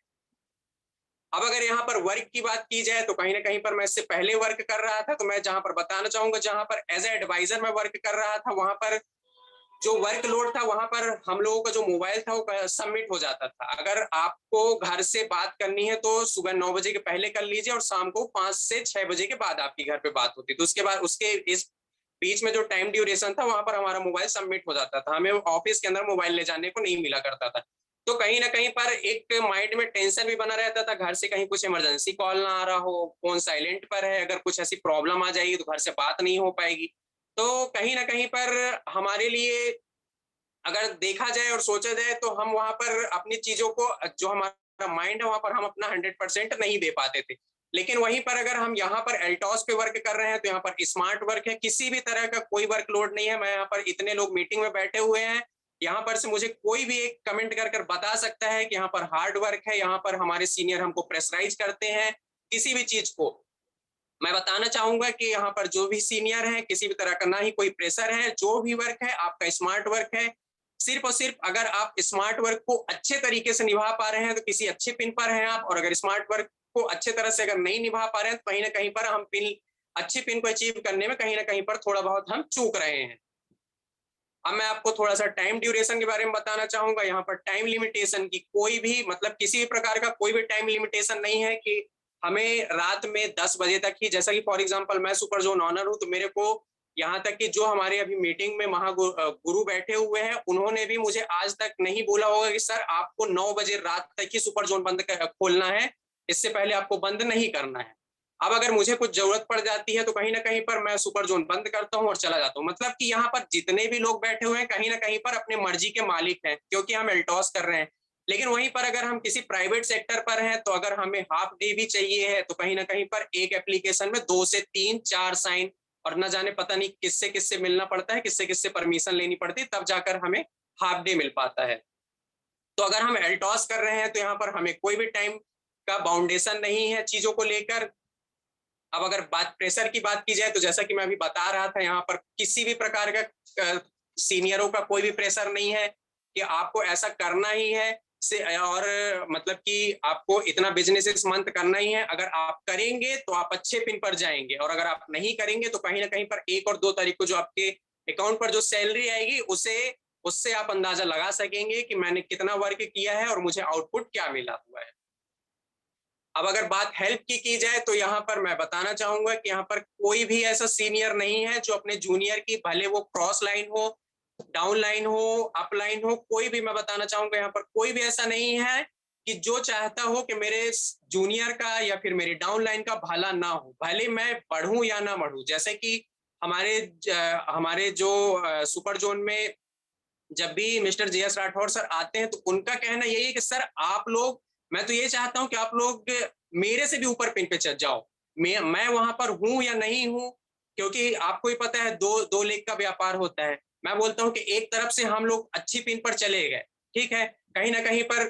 S2: अब अगर यहाँ पर वर्क की बात की जाए, तो कहीं ना कहीं पर मैं इससे पहले वर्क कर रहा था, तो मैं जहां पर बताना चाहूंगा, जहां पर एज ए एडवाइजर मैं वर्क कर रहा था, वहां पर जो वर्कलोड था, वहां पर हम लोगों का जो मोबाइल था वो सबमिट हो जाता था। अगर आपको घर से बात करनी है तो सुबह 9 बजे के पहले कर लीजिए और शाम को 5 से 6 बजे के बाद आपकी घर पे बात होती। तो उसके बाद उसके इस बीच में जो टाइम ड्यूरेशन था, वहां पर हमारा मोबाइल सबमिट हो जाता था, हमें ऑफिस के अंदर मोबाइल ले जाने को नहीं मिला करता था। तो कहीं ना कहीं पर एक माइंड में टेंशन भी बना रहता था, घर से कहीं कुछ इमरजेंसी कॉल ना आ रहा हो, फोन साइलेंट पर है, अगर कुछ ऐसी प्रॉब्लम आ जाएगी तो घर से बात नहीं हो पाएगी। तो कहीं ना कहीं पर हमारे लिए अगर देखा जाए और सोचा जाए, तो हम वहां पर अपनी चीजों को, जो हमारा माइंड है, वहां पर हम अपना 100% नहीं दे पाते थे। लेकिन वहीं पर अगर हम यहाँ पर एल्टॉस पे वर्क कर रहे हैं, तो यहाँ पर स्मार्ट वर्क है, किसी भी तरह का कोई वर्कलोड नहीं है। मैं यहाँ पर इतने लोग मीटिंग में बैठे हुए हैं, यहाँ पर से मुझे कोई भी एक कमेंट कर कर बता सकता है कि यहाँ पर हार्ड वर्क है, यहाँ पर हमारे सीनियर हमको प्रेशराइज करते हैं किसी भी चीज को। मैं बताना चाहूंगा कि यहाँ पर जो भी सीनियर है, किसी भी तरह का ना ही कोई प्रेशर है, जो भी वर्क है आपका स्मार्ट वर्क है। सिर्फ और सिर्फ अगर आप स्मार्ट वर्क को अच्छे तरीके से निभा पा रहे हैं तो किसी अच्छे पिन पर हैं आप, और अगर स्मार्ट वर्क को अच्छे तरह से अगर नहीं निभा पा रहे हैं, तो कहीं ना कहीं पर हम पिन, अच्छे पिन को अचीव करने में कहीं ना कहीं पर थोड़ा बहुत हम चूक रहे हैं। अब मैं आपको थोड़ा सा टाइम ड्यूरेशन के बारे में बताना चाहूंगा। यहाँ पर टाइम लिमिटेशन की कोई भी, मतलब किसी भी प्रकार का कोई भी टाइम लिमिटेशन नहीं है कि हमें रात में 10 बजे तक ही, जैसा कि फॉर एग्जांपल मैं सुपर जोन ऑनर हूं, तो मेरे को यहाँ तक कि जो हमारे अभी मीटिंग में महागुरु बैठे हुए हैं, उन्होंने भी मुझे आज तक नहीं बोला होगा कि सर आपको 9 बजे रात तक ही सुपर जोन खोलना है, इससे पहले आपको बंद नहीं करना है। अब अगर मुझे कुछ जरूरत पड़ जाती है, तो कहीं ना कहीं पर मैं सुपर जोन बंद करता हूं और चला जाता हूं। मतलब कि यहाँ पर जितने भी लोग बैठे हुए हैं, कहीं ना कहीं पर अपने मर्जी के मालिक हैं, क्योंकि हम एल्टॉस कर रहे हैं। लेकिन वहीं पर अगर हम किसी प्राइवेट सेक्टर पर हैं, तो अगर हमें हाफ डे भी चाहिए है, तो कहीं ना कहीं पर एक एप्लीकेशन में 2 से 3 4 साइन, और न जाने पता नहीं किससे किससे मिलना पड़ता है, किससे किससे परमिशन लेनी पड़ती है, तब जाकर हमें हाफ डे मिल पाता है। तो अगर हम एल्टॉस कर रहे हैं, तो यहाँ पर हमें कोई भी टाइम का बाउंडेशन नहीं है चीजों को लेकर। अब अगर बात प्रेशर की बात की जाए, तो जैसा कि मैं अभी बता रहा था, यहाँ पर किसी भी प्रकार का सीनियरों का कोई भी प्रेशर नहीं है कि आपको ऐसा करना ही है से, और मतलब कि आपको इतना बिजनेस इस मंथ करना ही है। अगर आप करेंगे तो आप अच्छे पिन पर जाएंगे, और अगर आप नहीं करेंगे तो कहीं ना कहीं पर 1 और 2 तारीख को जो आपके अकाउंट पर जो सैलरी आएगी, उसे उससे आप अंदाजा लगा सकेंगे कि मैंने कितना वर्क किया है और मुझे आउटपुट क्या मिला हुआ है। अब अगर बात हेल्प की जाए, तो यहाँ पर मैं बताना चाहूंगा कि यहाँ पर कोई भी ऐसा सीनियर नहीं है जो अपने जूनियर की, भले वो क्रॉस लाइन हो, डाउन लाइन हो, अप लाइन हो, कोई भी, मैं बताना चाहूंगा यहाँ पर कोई भी ऐसा नहीं है कि जो चाहता हो कि मेरे जूनियर का या फिर मेरे डाउन लाइन का भला ना हो, भले मैं बढ़ूं या ना बढ़ूं। जैसे कि हमारे जो सुपर जोन में जब भी mister J S Rathore sir आते हैं, तो उनका कहना यही है कि सर आप लोग, मैं तो ये चाहता हूं कि आप लोग मेरे से भी ऊपर पिन पे चल जाओ। मैं वहां पर हूं या नहीं हूं, क्योंकि आपको ही पता है दो दो लेग का व्यापार होता है। मैं बोलता हूं कि एक तरफ से हम लोग अच्छी पिन पर चले गए, ठीक है, कहीं ना कहीं पर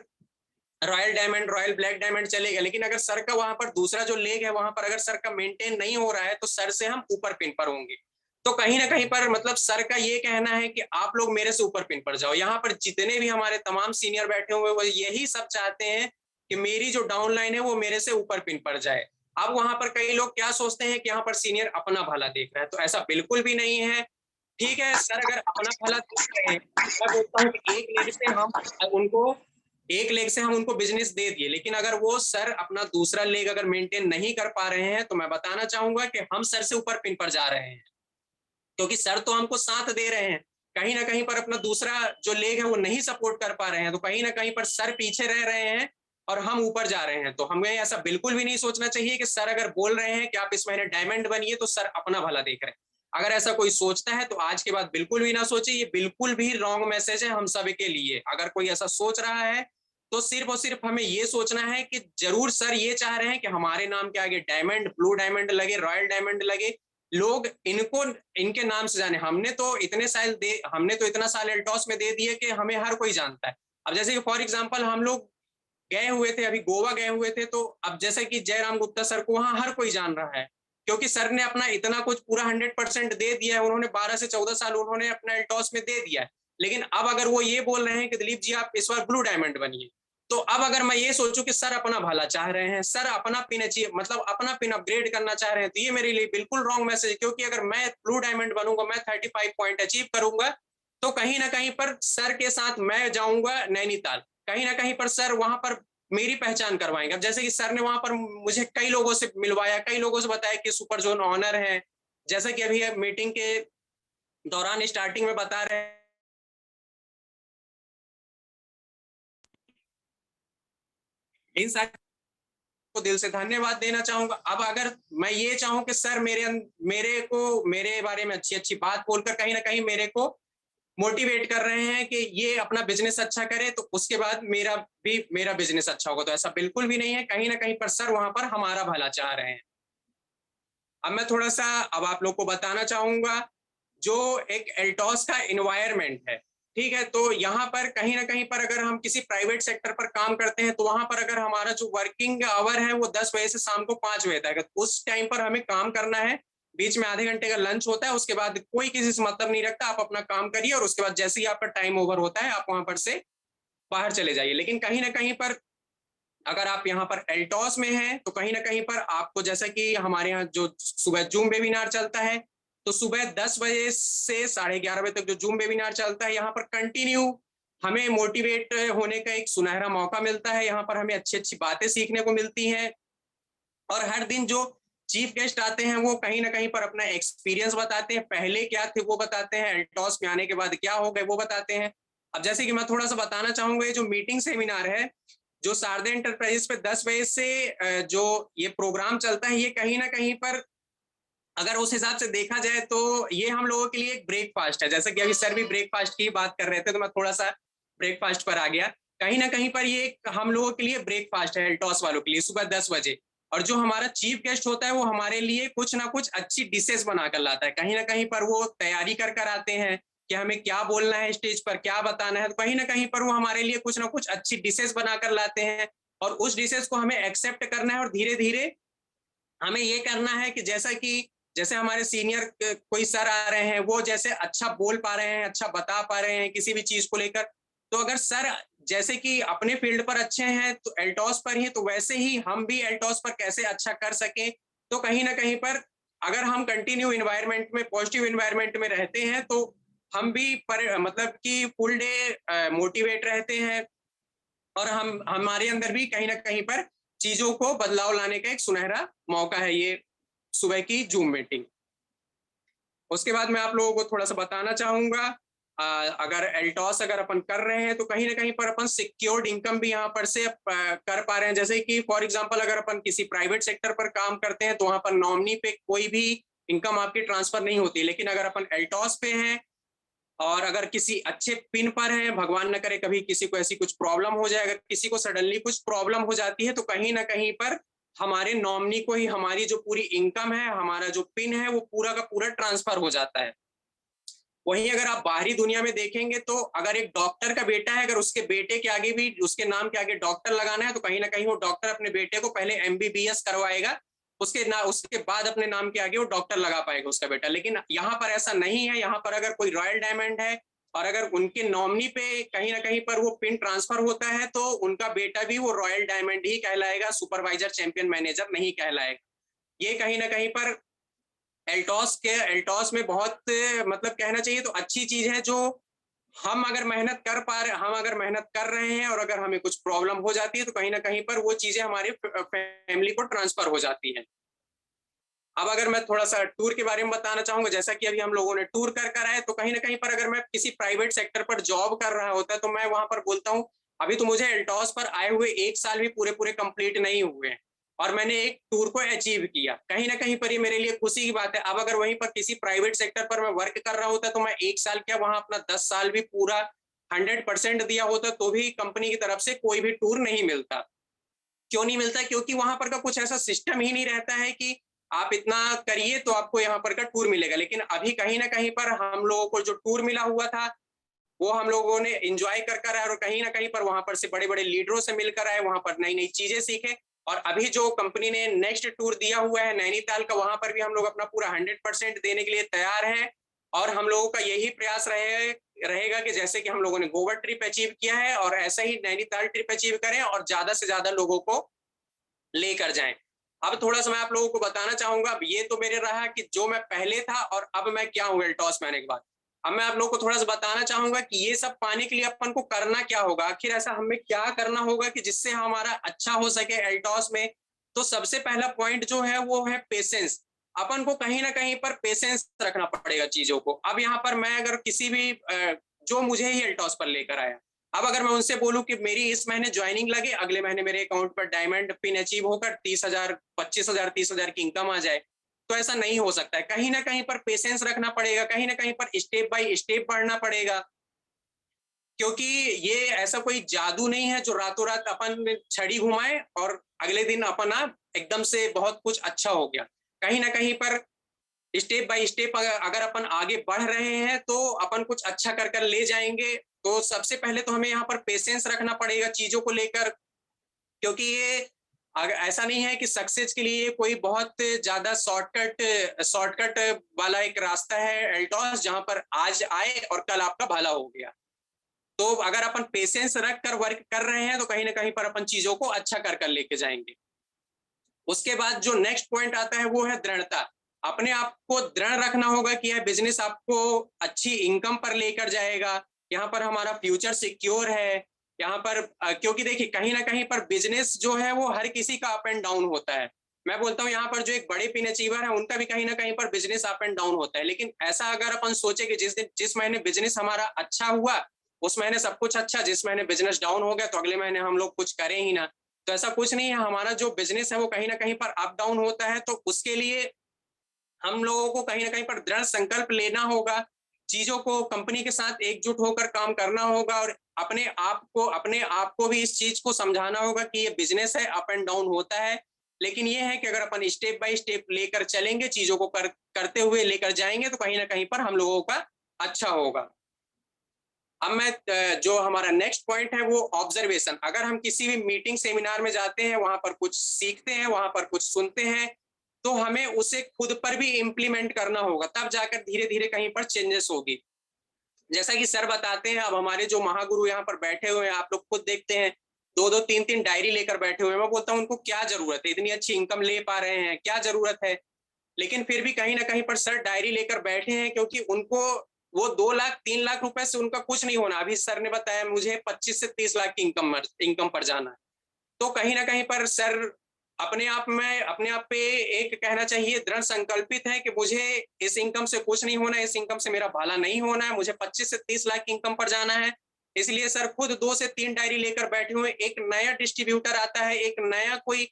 S2: royal diamond, royal black diamond चले गए, लेकिन अगर सर का वहां पर दूसरा जो लेग है, वहां पर अगर सर का मेंटेन नहीं हो रहा है, तो सर से हम ऊपर पिन पर होंगे। तो कहीं ना कहीं पर मतलब सर का ये कहना है कि आप लोग मेरे से ऊपर पिन पर जाओ। यहाँ पर जितने भी हमारे तमाम सीनियर बैठे हुए, वो यही सब चाहते हैं कि मेरी जो डाउन लाइन है वो मेरे से ऊपर पिन पर जाए। अब वहां पर कई लोग क्या सोचते हैं कि यहाँ पर सीनियर अपना भला देख रहा है, तो ऐसा बिल्कुल भी नहीं है। ठीक है, सर अगर अपना भला देख रहे हैं, मैं बोलता हूँ कि एक लेग से हम उनको बिजनेस दे दिए, लेकिन अगर वो सर अपना दूसरा लेग अगर मेंटेन नहीं कर पा रहे हैं, तो मैं बताना चाहूंगा कि हम सर से ऊपर पिन पर जा रहे हैं, क्योंकि सर तो हमको साथ दे रहे हैं। कहीं ना कहीं पर अपना दूसरा जो लेग है वो नहीं सपोर्ट कर पा रहे हैं, तो कहीं ना कहीं पर सर पीछे रह रहे हैं और हम ऊपर जा रहे हैं। तो हमें ऐसा बिल्कुल भी नहीं सोचना चाहिए कि सर अगर बोल रहे हैं कि आप इस महीने डायमंड बनिए तो सर अपना भला देख रहे हैं। अगर ऐसा कोई सोचता है तो आज के बाद बिल्कुल भी ना सोचे, ये बिल्कुल भी रॉन्ग मैसेज है हम सभी के लिए। अगर कोई ऐसा सोच रहा है तो सिर्फ और सिर्फ हमें ये सोचना है कि जरूर सर ये चाह रहे हैं कि हमारे नाम के आगे डायमंड, ब्लू डायमंड लगे, रॉयल डायमंड लगे, लोग इनको इनके नाम से जाने। हमने तो इतना साल एल्टॉस में दे दिए कि हमें हर कोई जानता है। अब जैसे कि फॉर एग्जांपल हम लोग गए हुए थे, अभी गोवा गए हुए थे, तो अब जैसे कि जयराम गुप्ता सर को वहां हर कोई जान रहा है, क्योंकि सर ने अपना इतना कुछ पूरा 100% दे दिया है। उन्होंने 12 से 14 साल उन्होंने अपना एल्टॉस में दे दिया है। लेकिन अब अगर वो ये बोल रहे हैं कि दिलीप जी आप इस बार ब्लू डायमंड बनिए, तो अब अगर मैं ये सोचूं कि सर अपना भला चाह रहे हैं, सर अपना पिन अचीव मतलब अपना पिन अपग्रेड करना चाह रहे हैं, तो ये मेरे लिए बिल्कुल रॉन्ग मैसेज है। क्योंकि अगर मैं ब्लू डायमंड बनूंगा, मैं 35 पॉइंट अचीव करूंगा, तो कहीं ना कहीं पर सर के साथ मैं जाऊंगा नैनीताल, कहीं ना कहीं पर सर वहां पर मेरी पहचान करवाएंगे। अब जैसे कि सर ने वहां पर मुझे कई लोगों से मिलवाया, कई लोगों से बताया कि सुपर जोन ऑनर है, जैसा कि अभी मीटिंग के दौरान स्टार्टिंग में बता रहे हैं, इन सारे को दिल से धन्यवाद देना चाहूंगा। अब अगर मैं ये चाहूं कि सर मेरे बारे में अच्छी अच्छी बात बोलकर कहीं ना कहीं मेरे को मोटिवेट कर रहे हैं कि ये अपना बिजनेस अच्छा करे, तो उसके बाद मेरा बिजनेस अच्छा होगा, तो ऐसा बिल्कुल भी नहीं है। कहीं ना कहीं पर सर वहां पर हमारा भला चाह रहे हैं। अब मैं थोड़ा सा अब आप लोग को बताना चाहूंगा जो एक एल्टॉस का इन्वायरमेंट है, ठीक है। तो यहाँ पर कहीं ना कहीं पर अगर हम किसी प्राइवेट सेक्टर पर काम करते हैं, तो वहां पर अगर हमारा जो वर्किंग आवर है वो 10 बजे से शाम को 5 बजे तक है, उस टाइम पर हमें काम करना है। बीच में आधे घंटे का लंच होता है, उसके बाद कोई किसी से मतलब नहीं रखता, आप अपना काम करिए और उसके बाद जैसे ही आपका टाइम ओवर होता है आप वहां पर से बाहर चले जाइए। लेकिन कहीं ना कहीं पर अगर आप यहाँ पर एल्टॉस में हैं, तो कहीं ना कहीं पर आपको, जैसा कि हमारे यहाँ जो सुबह जूम वेबिनार चलता है, तो सुबह 10 बजे से 11:30 बजे तक जो जूम वेबिनार चलता है, यहाँ पर कंटिन्यू हमें मोटिवेट होने का एक सुनहरा मौका मिलता है। यहाँ पर हमें अच्छी अच्छी बातें सीखने को मिलती हैं, और हर दिन जो चीफ गेस्ट आते हैं वो कहीं ना कहीं पर अपना एक्सपीरियंस बताते हैं, पहले क्या थे वो बताते हैं, एल्टॉस में आने के बाद क्या हो गए वो बताते हैं। अब जैसे कि मैं थोड़ा सा बताना चाहूंगा, ये जो मीटिंग सेमिनार है जो शारदा एंटरप्राइजेस पे 10 बजे से जो ये प्रोग्राम चलता है, ये कहीं ना कहीं पर अगर उस हिसाब से देखा जाए तो ये हम लोगों के लिए एक ब्रेकफास्ट है। जैसे कि अभी सर भी ब्रेकफास्ट की बात कर रहे थे, तो मैं थोड़ा सा ब्रेकफास्ट पर आ गया। कहीं ना कहीं पर ये हम लोगों के लिए ब्रेकफास्ट है, टॉस वालों के लिए सुबह 10 बजे। और जो हमारा चीफ गेस्ट होता है वो हमारे लिए कुछ ना कुछ अच्छी डिशेस बनाकर लाता है, कहीं ना कहीं पर वो तैयारी कर कर आते हैं कि हमें क्या बोलना है स्टेज पर, क्या बताना है। तो कहीं ना कहीं पर वो हमारे लिए कुछ ना कुछ अच्छी डिशेस बनाकर लाते हैं, और उस डिशेस को हमें एक्सेप्ट करना है, और धीरे धीरे हमें ये करना है कि जैसे हमारे सीनियर कोई सर आ रहे हैं, वो जैसे अच्छा बोल पा रहे हैं, अच्छा बता पा रहे हैं किसी भी चीज को लेकर, तो अगर सर जैसे कि अपने फील्ड पर अच्छे हैं तो एल्टॉस पर ही, तो वैसे ही हम भी एल्टॉस पर कैसे अच्छा कर सकें। तो कहीं ना कहीं पर अगर हम कंटिन्यू इन्वायरमेंट में, पॉजिटिव इन्वायरमेंट में रहते हैं, तो हम भी मतलब कि फुल डे मोटिवेट रहते हैं, और हम हमारे अंदर भी कहीं ना कहीं पर चीजों को बदलाव लाने का एक सुनहरा मौका है ये सुबह की जूम मीटिंग। उसके बाद मैं आप लोगों को थोड़ा सा बताना चाहूंगा, अगर एल्टॉस अगर अपन कर रहे हैं तो कहीं ना कहीं पर अपन सिक्योर्ड इनकम भी यहाँ पर से कर पा रहे हैं। जैसे कि फॉर एग्जांपल अगर अपन किसी प्राइवेट सेक्टर पर काम करते हैं तो वहां पर नॉमिनी पे कोई भी इनकम आपकी ट्रांसफर नहीं होती, लेकिन अगर अपन एल्टॉस पे हैं और अगर किसी अच्छे पिन पर हैं, भगवान न करे कभी किसी को ऐसी कुछ प्रॉब्लम हो जाए, अगर किसी को सडनली कुछ प्रॉब्लम हो जाती है, तो कहीं ना कहीं पर हमारे नॉमिनी को ही हमारी जो पूरी इनकम है, हमारा जो पिन है, वो पूरा का पूरा ट्रांसफर हो जाता है। वहीं अगर आप बाहरी दुनिया में देखेंगे तो अगर एक डॉक्टर का बेटा है, अगर उसके बेटे के आगे भी उसके नाम के आगे डॉक्टर लगाना है, तो कहीं ना कहीं वो डॉक्टर अपने बेटे को पहले एमबीबीएस करवाएगा, उसके बाद अपने नाम के आगे वो डॉक्टर लगा पाएगा उसका बेटा। लेकिन यहाँ पर ऐसा नहीं है। यहाँ पर अगर कोई रॉयल डायमंड है और अगर उनके नॉमिनी पे कहीं ना कहीं पर वो पिन ट्रांसफर होता है, तो उनका बेटा भी वो रॉयल डायमंड ही कहलाएगा, सुपरवाइजर चैंपियन मैनेजर नहीं कहलाएगा। ये कहीं ना कहीं पर एल्टॉस में बहुत मतलब कहना चाहिए तो अच्छी चीज है, जो हम अगर मेहनत कर रहे हैं और अगर हमें कुछ प्रॉब्लम हो जाती है, तो कहीं ना कहीं पर वो चीजें हमारी फैमिली को ट्रांसफर हो जाती हैं। अब अगर मैं थोड़ा सा टूर के बारे में बताना चाहूंगा, जैसा कि अभी हम लोगों ने टूर कर कर आए, तो कहीं ना कहीं पर अगर मैं किसी प्राइवेट सेक्टर पर जॉब कर रहा होता है, तो मैं वहां पर बोलता हूँ अभी तो मुझे एल्टॉस पर आए हुए 1 साल भी पूरे कंप्लीट नहीं हुए हैं और मैंने एक टूर को अचीव किया। कहीं न कहीं पर ये मेरे लिए खुशी की बात है। अब अगर वहीं पर किसी प्राइवेट सेक्टर पर मैं वर्क कर रहा होता तो मैं 1 साल क्या वहाँ अपना 10 साल भी पूरा 100% दिया होता तो भी कंपनी की तरफ से कोई भी टूर नहीं मिलता। क्यों नहीं मिलता? क्योंकि वहाँ पर का कुछ ऐसा सिस्टम ही नहीं रहता है कि आप इतना करिए तो आपको यहाँ पर का टूर मिलेगा। लेकिन अभी कहीं न कहीं पर हम लोगों को जो टूर मिला हुआ था वो हम लोगों ने एंजॉय कर आए और कहीं न कहीं पर वहाँ पर से बड़े-बड़े लीडरों से मिलकर आए, वहाँ पर नई-नई चीज़ें सीखे और अभी जो कंपनी ने नेक्स्ट टूर दिया हुआ है नैनीताल का, वहाँ पर भी हम लोग अपना पूरा 100% देने के लिए तैयार हैं और हम लोगों का यही प्रयास रहेगा कि जैसे कि हम लोगों ने गोवा ट्रिप अचीव किया है और ऐसा ही नैनीताल ट्रिप अचीव करें और ज़्यादा से ज़्यादा लोगों को लेकर जाएँ। अब थोड़ा-सा मैं आप लोगों को बताना चाहूँगा, अब ये तो मेरे रहा कि जो मैं पहले था और अब मैं क्या हूँ एल्टॉस में आने के बाद। अब मैं आप लोगों को थोड़ा-सा बताना चाहूँगा कि ये सब पाने के लिए अपन को करना क्या होगा? आखिर ऐसा हमें क्या करना होगा कि जिससे हमारा अच्छा हो सके एल्टॉस में? तो सबसे पहला पॉइंट जो है वो है पेशेंस। अपन को कहीं न कहीं पर पेशेंस रखना पड़ेगा चीज़ों को। अब यहाँ पर मैं अगर किसी भी जो मुझे ही एल्टॉस पर लेकर आया, अब अगर मैं उनसे बोलूँ कि मेरी इस महीने जॉइनिंग लगे, अगले महीने मेरे अकाउंट पर डायमंड पिन अचीव होकर 30,000, 25,000, 30,000 की इनकम आ जाए, तो ऐसा नहीं हो सकता है। कहीं न कहीं पर पेशेंस रखना पड़ेगा, कहीं न कहीं पर स्टेप बाय स्टेप बढ़ना पड़ेगा। क्योंकि ये ऐसा कोई जादू नहीं है जो रातों-रात अपन छड़ी घुमाएँ और अगले दिन अपना एकदम से बहुत कुछ अच्छा हो गया। कहीं न कहीं पर स्टेप बाय स्टेप अगर अपन आगे बढ़ रहे हैं तो अपन कुछ अच्छा कर कर ले जाएँगे। तो सबसे पहले तो हमें यहाँ पर पेशेंस रखना पड़ेगा चीज़ों को लेकर क्योंकि ये ऐसा नहीं है कि सक्सेस के लिए कोई बहुत ज़्यादा शॉर्टकट वाला एक रास्ता है एल्टॉस जहाँ पर आज आए और कल आपका भला हो गया। तो अगर अपन पेशेंस रख कर वर्क कर रहे हैं तो कहीं न कहीं पर अपन चीज़ों को अच्छा कर कर लेके जाएँगे। उसके बाद जो नेक्स्ट पॉइंट आता है वो है दृढ़ता। अपने आप को दृढ़ रखना होगा कि यह बिज़नेस आपको अच्छी इनकम पर लेकर जाएगा, यहाँ पर हमारा फ्यूचर सिक्योर है, यहाँ पर क्योंकि देखिए कहीं न कहीं पर बिज़नेस जो है वो हर किसी का अप एंड डाउन होता है। मैं बोलता हूँ यहाँ पर जो एक बड़े पिन अचीवर हैं उनका भी कहीं न कहीं पर बिज़नेस अप एंड डाउन होता है। लेकिन ऐसा अगर अपन सोचे कि जिस महीने बिज़नेस हमारा अच्छा हुआ, उस महीने सब कुछ अच्छा, जिस महीने बिज़नेस डाउन हो गया तो अगले महीने हम लोग कुछ करें ही ना। तो ऐसा कुछ नहीं है, हमारा जो बिज़नेस है वो कहीं न कहीं पर अप डाउन होता है, तो उसके लिए हम लोगों को कहीं न कहीं पर दृढ़ संकल्प लेना होगा, चीज़ों को कंपनी के साथ एकजुट होकर काम करना होगा और अपने आप को भी इस चीज़ को समझाना होगा कि ये बिज़नेस है, अप एंड डाउन होता है। लेकिन ये है कि अगर अपन स्टेप बाय स्टेप लेकर चलेंगे, चीज़ों को करते हुए लेकर जाएँगे, तो कहीं न कहीं पर हम लोगों का अच्छा होगा। अब मैं जो हमारा नेक्स्ट पॉइंट है वो ऑब्जर्वेशन। अगर हम किसी भी मीटिंग सेमिनार में जाते हैं, वहाँ पर कुछ सीखते हैं, वहाँ पर कुछ सुनते हैं, तो हमें उसे खुद पर भी इम्प्लीमेंट करना होगा, तब जाकर धीरे-धीरे कहीं पर चेंजेस होगी। जैसा कि सर बताते हैं, अब हमारे जो महागुरु यहाँ पर बैठे हुए हैं, आप लोग खुद देखते हैं, 2-2 3-3 डायरी लेकर बैठे हुए हैं। मैं बोलता हूँ उनको क्या ज़रूरत है? इतनी अच्छी इनकम ले पा रहे हैं, क्या ज़रूरत है? लेकिन फिर भी कहीं न कहीं पर सर डायरी लेकर बैठे हैं क्योंकि उनको वो 2 लाख 3 लाख रुपए से उनका कुछ नहीं होना। अभी सर ने बताया मुझे 25 से 30 लाख की इनकम पर जाना है। तो कहीं न कहीं पर सर अपने आप पे एक कहना चाहिए दृढ़ संकल्पित है कि मुझे इस इनकम से कुछ नहीं होना है, इस इनकम से मेरा भला नहीं होना है, मुझे 25 से 30 लाख की इनकम पर जाना है। इसलिए सर खुद 2 से 3 डायरी लेकर बैठे हुए, एक नया डिस्ट्रीब्यूटर आता है, एक नया कोई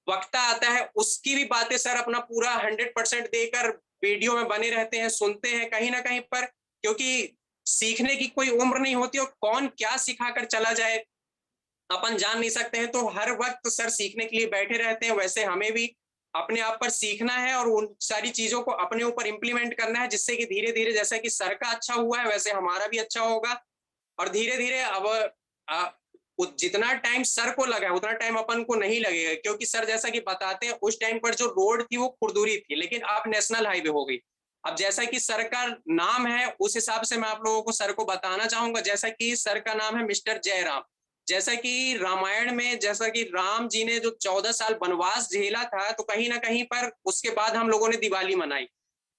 S2: वक्ता आता है, उसकी भी बातें सर अपना पूरा 100% देकर वीडियो में बने रहते हैं, सुनते हैं कहीं न कहीं पर क्योंकि सीखने की कोई उम्र नहीं होती और कौन क्या सिखाकर चला जाए, अपन जान नहीं सकते हैं। तो हर वक़्त सर सीखने के लिए बैठे रहते हैं, वैसे हमें भी अपने आप पर सीखना है और उन सारी चीज़ों को अपने ऊपर इम्प्लीमेंट करना है, जिससे कि धीरे-धीरे जैसा कि सर का अच्छा हुआ है, वैसे हमारा भी अच्छा होगा और धीरे-धीरे अब अ, जितना टाइम सर को लगा है उतना टाइम अपन को नहीं लगेगा क्योंकि सर जैसा कि बताते हैं उस टाइम पर जो रोड थी वो खुरदुरी थी लेकिन अब नेशनल हाईवे हो गई। अब जैसा कि सर का नाम है उस हिसाब से मैं आप लोगों को सर को बताना चाहूंगा जैसा कि सर का नाम है मिस्टर जयराम। जैसा कि रामायण में जैसा कि राम जी ने जो 14 साल वनवास झेला था तो कहीं ना कहीं पर उसके बाद हम लोगों ने दिवाली मनाई।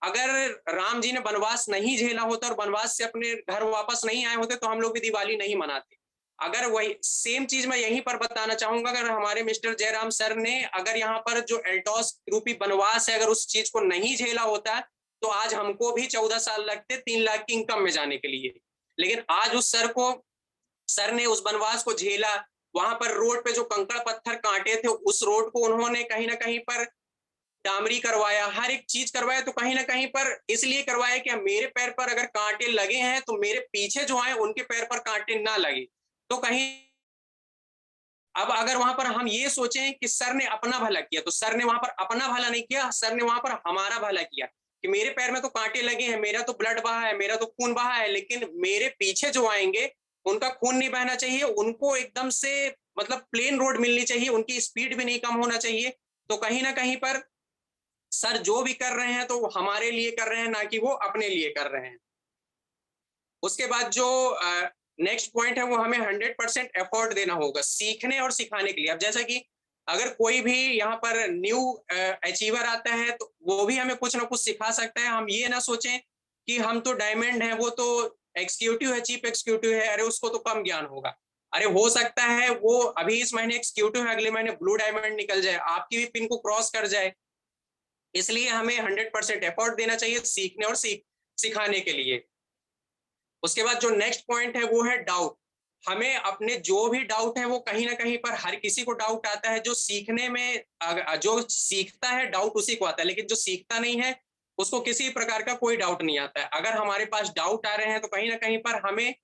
S2: अगर राम जी ने वनवास नहीं झेला होता और वनवास से अपने घर वापस नहीं आए होते तो हम लोग भी दिवाली नहीं मनाते। अगर वही सेम चीज मैं यहीं पर बताना चाहूंगा, अगर हमारे मिस्टर जयराम सर ने अगर यहाँ पर जो एल्टॉस रूपी वनवास है अगर उस चीज को नहीं झेला होता तो आज हमको भी 14 साल लगते 3 लाख की इनकम में जाने के लिए। लेकिन आज उस सर को सर ने उस वनवास को झेला, वहां पर रोड पे जो कंकड़ पत्थर कांटे थे उस रोड को उन्होंने कहीं ना कहीं पर डामरी करवाया, हर एक चीज करवाया, तो कहीं ना कहीं पर इसलिए करवाया कि मेरे पैर पर अगर कांटे लगे हैं तो मेरे पीछे जो आए उनके पैर पर कांटे ना लगे। तो कहीं अब अगर वहां पर हम ये सोचें कि सर ने अपना भला किया, तो सर ने वहां पर अपना भला नहीं किया, सर ने वहां पर हमारा भला किया कि मेरे पैर में तो कांटे लगे हैं, मेरा तो ब्लड बहा है, मेरा तो खून बहा है, लेकिन मेरे पीछे जो आएंगे उनका खून नहीं बहना चाहिए, उनको एकदम से मतलब प्लेन रोड मिलनी चाहिए, उनकी स्पीड भी नहीं कम होना चाहिए। तो कहीं ना कहीं पर सर जो भी कर रहे हैं तो वो हमारे लिए कर रहे हैं, ना कि वो अपने लिए कर रहे हैं। उसके बाद जो नेक्स्ट पॉइंट है वो हमें 100% एफर्ट देना होगा सीखने और सिखाने के लिए। अब जैसा कि अगर कोई भी यहाँ पर न्यू अचीवर आता है तो वो भी हमें कुछ ना कुछ सिखा सकता है। हम ये ना सोचें कि हम तो डायमंड है, वो तो एग्जीक्यूटिव है, चीफ एग्जीक्यूटिव है, अरे उसको तो कम ज्ञान होगा। अरे हो सकता है वो अभी इस महीने एग्जीक्यूटिव है, अगले महीने ब्लू डायमंड निकल जाए, आपकी भी पिन को क्रॉस कर जाए। इसलिए हमें 100% एफर्ट देना चाहिए सीखने और सिखाने के लिए। उसके बाद जो नेक्स्ट पॉइंट है वो है डाउट। हमें अपने जो भी डाउट है वो कहीं ना कहीं पर हर किसी को डाउट आता है, जो सीखने में जो सीखता है डाउट उसी को आता है, लेकिन जो सीखता नहीं है उसको किसी प्रकार का कोई डाउट नहीं आता है। अगर हमारे पास डाउट आ रहे हैं तो कहीं ना कहीं पर हमें